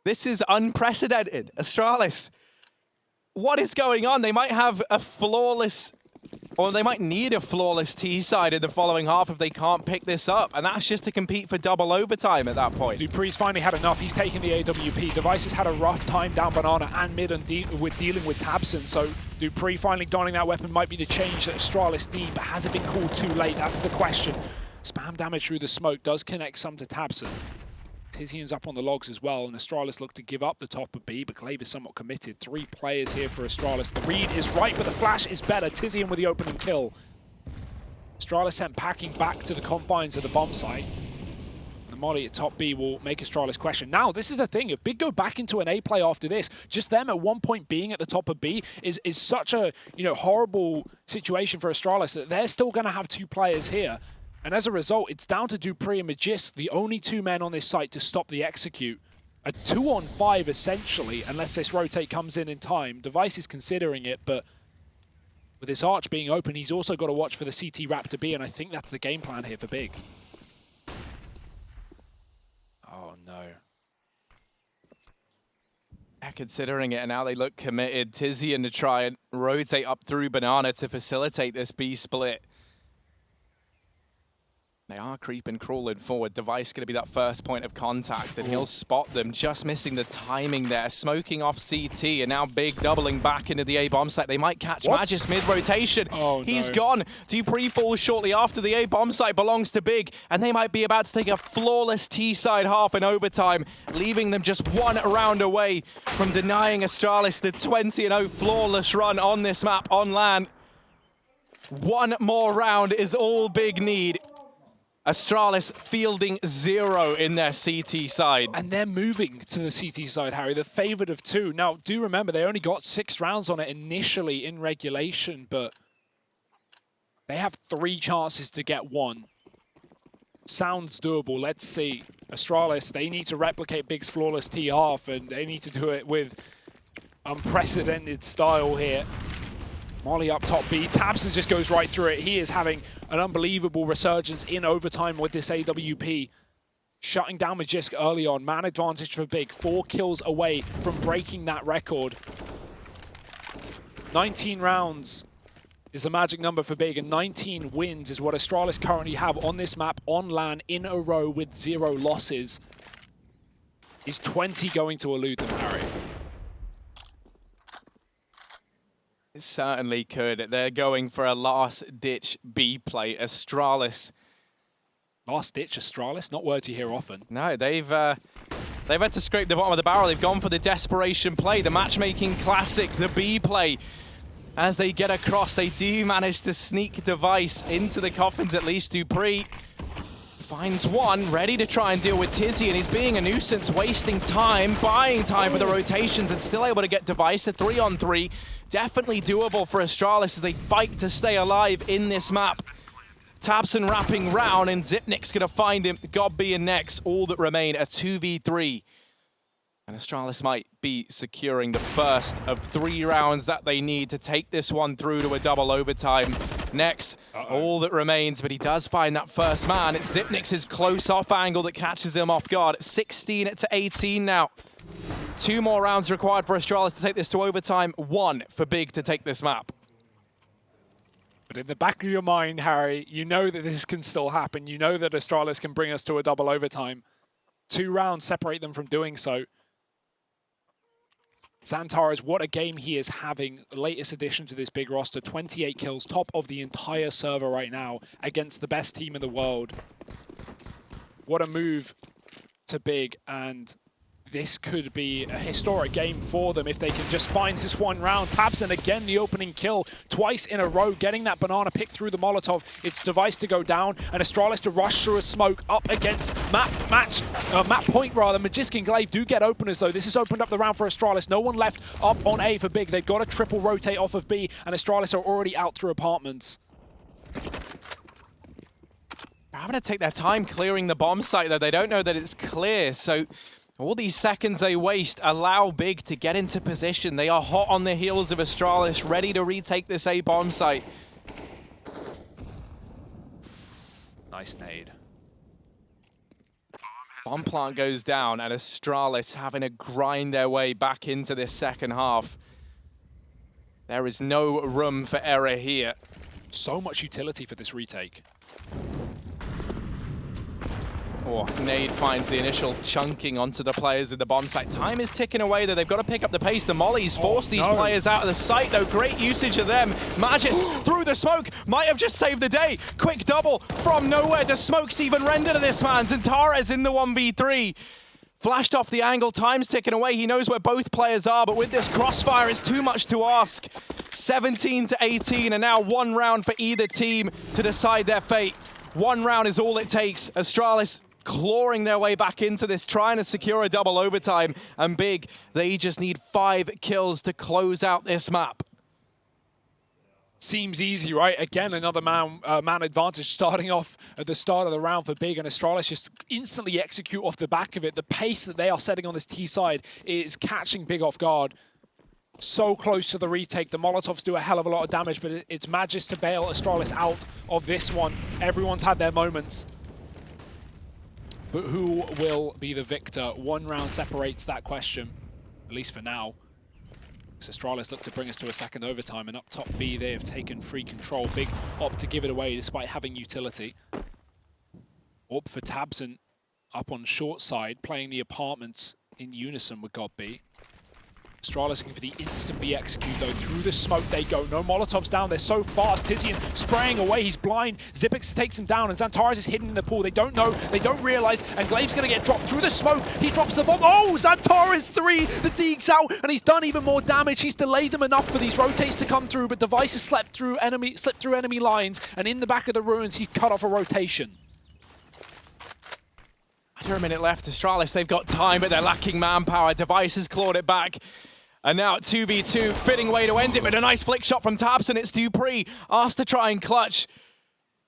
This is unprecedented. Astralis, what is going on? They might have a flawless, or they might need a flawless T side in the following half if they can't pick this up, and that's just to compete for double overtime at that point. Dupree's finally had enough. He's taking the AWP. Device has had a rough time down Banana and mid and with dealing with Tabson, so Dupree finally donning that weapon might be the change that Astralis need, but has it been called too late? That's the question. Spam damage through the smoke does connect some to Tabson. Tizian's up on the logs as well, and Astralis look to give up the top of B, but Clave is somewhat committed. 3 players here for Astralis. The read is right, but the flash is better. Tizian with the opening kill. Astralis sent packing back to the confines of the bomb site. The molly at top B will make Astralis question. Now, this is the thing. If Big go back into an A play after this, just them at one point being at the top of B is such a horrible situation for Astralis that they're still going to have 2 players here. And as a result, it's down to Dupree and Magisk, the only 2 men on this site to stop the execute. A 2-on-5 essentially, unless this rotate comes in time. Device is considering it, but with his arch being open, he's also got to watch for the CT wrap to be, and I think that's the game plan here for Big. Oh no. Yeah, considering it, and now they look committed. Tizian to try and rotate up through Banana to facilitate this B split. They are creeping, crawling forward. Device going to be that first point of contact, and he'll spot them, just missing the timing there. Smoking off CT, and now Big doubling back into the A bomb site. They might catch Magisk mid-rotation. Oh, He's gone. Dupree falls shortly after. The A bomb site belongs to Big, and they might be about to take a flawless T-side half in overtime, leaving them just 1 round away from denying Astralis the 20-0 flawless run on this map on LAN. 1 more round is all Big need. Astralis fielding 0 in their CT side. And they're moving to the CT side, Harry, the favored of 2. Now, do remember, they only got 6 rounds on it initially in regulation, but they have 3 chances to get 1. Sounds doable. Let's see. Astralis, they need to replicate Big's flawless T half, and they need to do it with unprecedented style here. Molly up top B. Tabson just goes right through it. He is having an unbelievable resurgence in overtime with this AWP. Shutting down Magisk early on. Man advantage for Big. 4 kills away from breaking that record. 19 rounds is the magic number for Big, and 19 wins is what Astralis currently have on this map on LAN in a row with 0 losses. Is 20 going to elude them, Harry? It certainly could. They're going for a last-ditch B play. Astralis. Last-ditch Astralis? Not words you hear often. No, they've had to scrape the bottom of the barrel. They've gone for the desperation play, the matchmaking classic, the B play. As they get across, they do manage to sneak Device into the coffins, at least. Dupree finds one, ready to try and deal with Tizian. He's being a nuisance, wasting time, buying time for the rotations, and still able to get Device. A 3-on-3. Definitely doable for Astralis as they fight to stay alive in this map. Tabson wrapping round, and Zipnik's going to find him. God being next. All that remain, a 2v3. And Astralis might be securing the first of 3 rounds that they need to take this one through to a double overtime. Next, all that remains, but he does find that first man. It's Zipnik's close off angle that catches him off guard. 16-18 now. 2 more rounds required for Astralis to take this to overtime. 1 for Big to take this map. But in the back of your mind, Harry, you know that this can still happen. You know that Astralis can bring us to a double overtime. 2 rounds separate them from doing so. Xantares, what a game he is having. Latest addition to this Big roster. 28 kills, top of the entire server right now against the best team in the world. What a move to Big, and this could be a historic game for them if they can just find this 1 round. Tabson again, the opening kill twice in a row, getting that banana pick through the Molotov. It's Device to go down, and Astralis to rush through a smoke up against map point rather. Magisk and Glaive do get openers though. This has opened up the round for Astralis. No one left up on A for Big. They've got a triple rotate off of B, and Astralis are already out through apartments. They're having to take their time clearing the bomb site though. They don't know that it's clear, so All these seconds they waste allow Big to get into position. They are hot on the heels of Astralis, ready to retake this A bomb site. Nice nade. Bomb plant goes down, and Astralis having to grind their way back into this second half. There is no room for error here. So much utility for this retake. Oh, nade finds the initial chunking onto the players in the bomb site. Time is ticking away, though. They've got to pick up the pace. The mollies force these players out of the site, though. Great usage of them. Magis through the smoke. Might have just saved the day. Quick double from nowhere. Does Smokes even render to this man? Zantara's in the 1v3. Flashed off the angle. Time's ticking away. He knows where both players are, but with this crossfire, it's too much to ask. 17 to 18, and now one round for either team to decide their fate. One round is all it takes. Astralis clawing their way back into this, trying to secure a double overtime. And Big, they just need 5 kills to close out this map. Seems easy, right? Again, another man advantage starting off at the start of the round for Big, and Astralis just instantly execute off the back of it. The pace that they are setting on this T side is catching Big off guard. So close to the retake. The Molotovs do a hell of a lot of damage, but it's Magis to bail Astralis out of this one. Everyone's had their moments. But who will be the victor? One round separates that question, at least for now. So Astralis look to bring us to a second overtime, and up top B, they have taken free control. Big opt to give it away despite having utility. Up for tabseN up on short side, playing the apartments in unison with God B. Astralis looking for the instant B execute, though. Through the smoke they go. No Molotovs down. They're so fast. Tizian spraying away. He's blind. Xyp9x takes him down, and Xantares is hidden in the pool. They don't know. They don't realize. And Glaive's going to get dropped through the smoke. He drops the bomb. Oh, Xantares 3. The Deeg's out, and he's done even more damage. He's delayed them enough for these rotates to come through, but Device has slipped through enemy lines, and in the back of the ruins, he's cut off a rotation. Under a minute left, Astralis, they've got time, but they're lacking manpower. Device has clawed it back. And now 2v2, fitting way to end it, but a nice flick shot from tabseN. It's dupreeh, asked to try and clutch.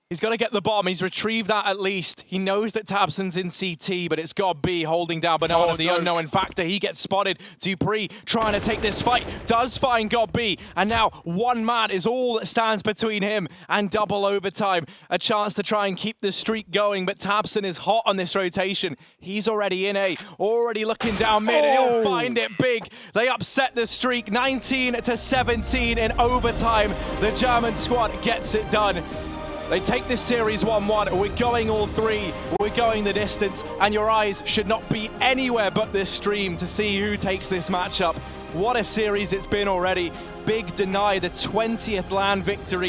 He's got to get the bomb. He's retrieved that at least. He knows that tabseN's in CT, but it's God B holding down Banana, the unknown factor. He gets spotted. dupreeh trying to take this fight. Does find God B. And now one man is all that stands between him and double overtime. A chance to try and keep the streak going, but tabseN is hot on this rotation. He's already in A, already looking down mid, and he'll find it big. They upset the streak, 19 to 17 in overtime. The German squad gets it done. They take this series 1-1. We're going all 3. We're going the distance. And your eyes should not be anywhere but this stream to see who takes this matchup. What a series it's been already. Big deny the 20th LAN victory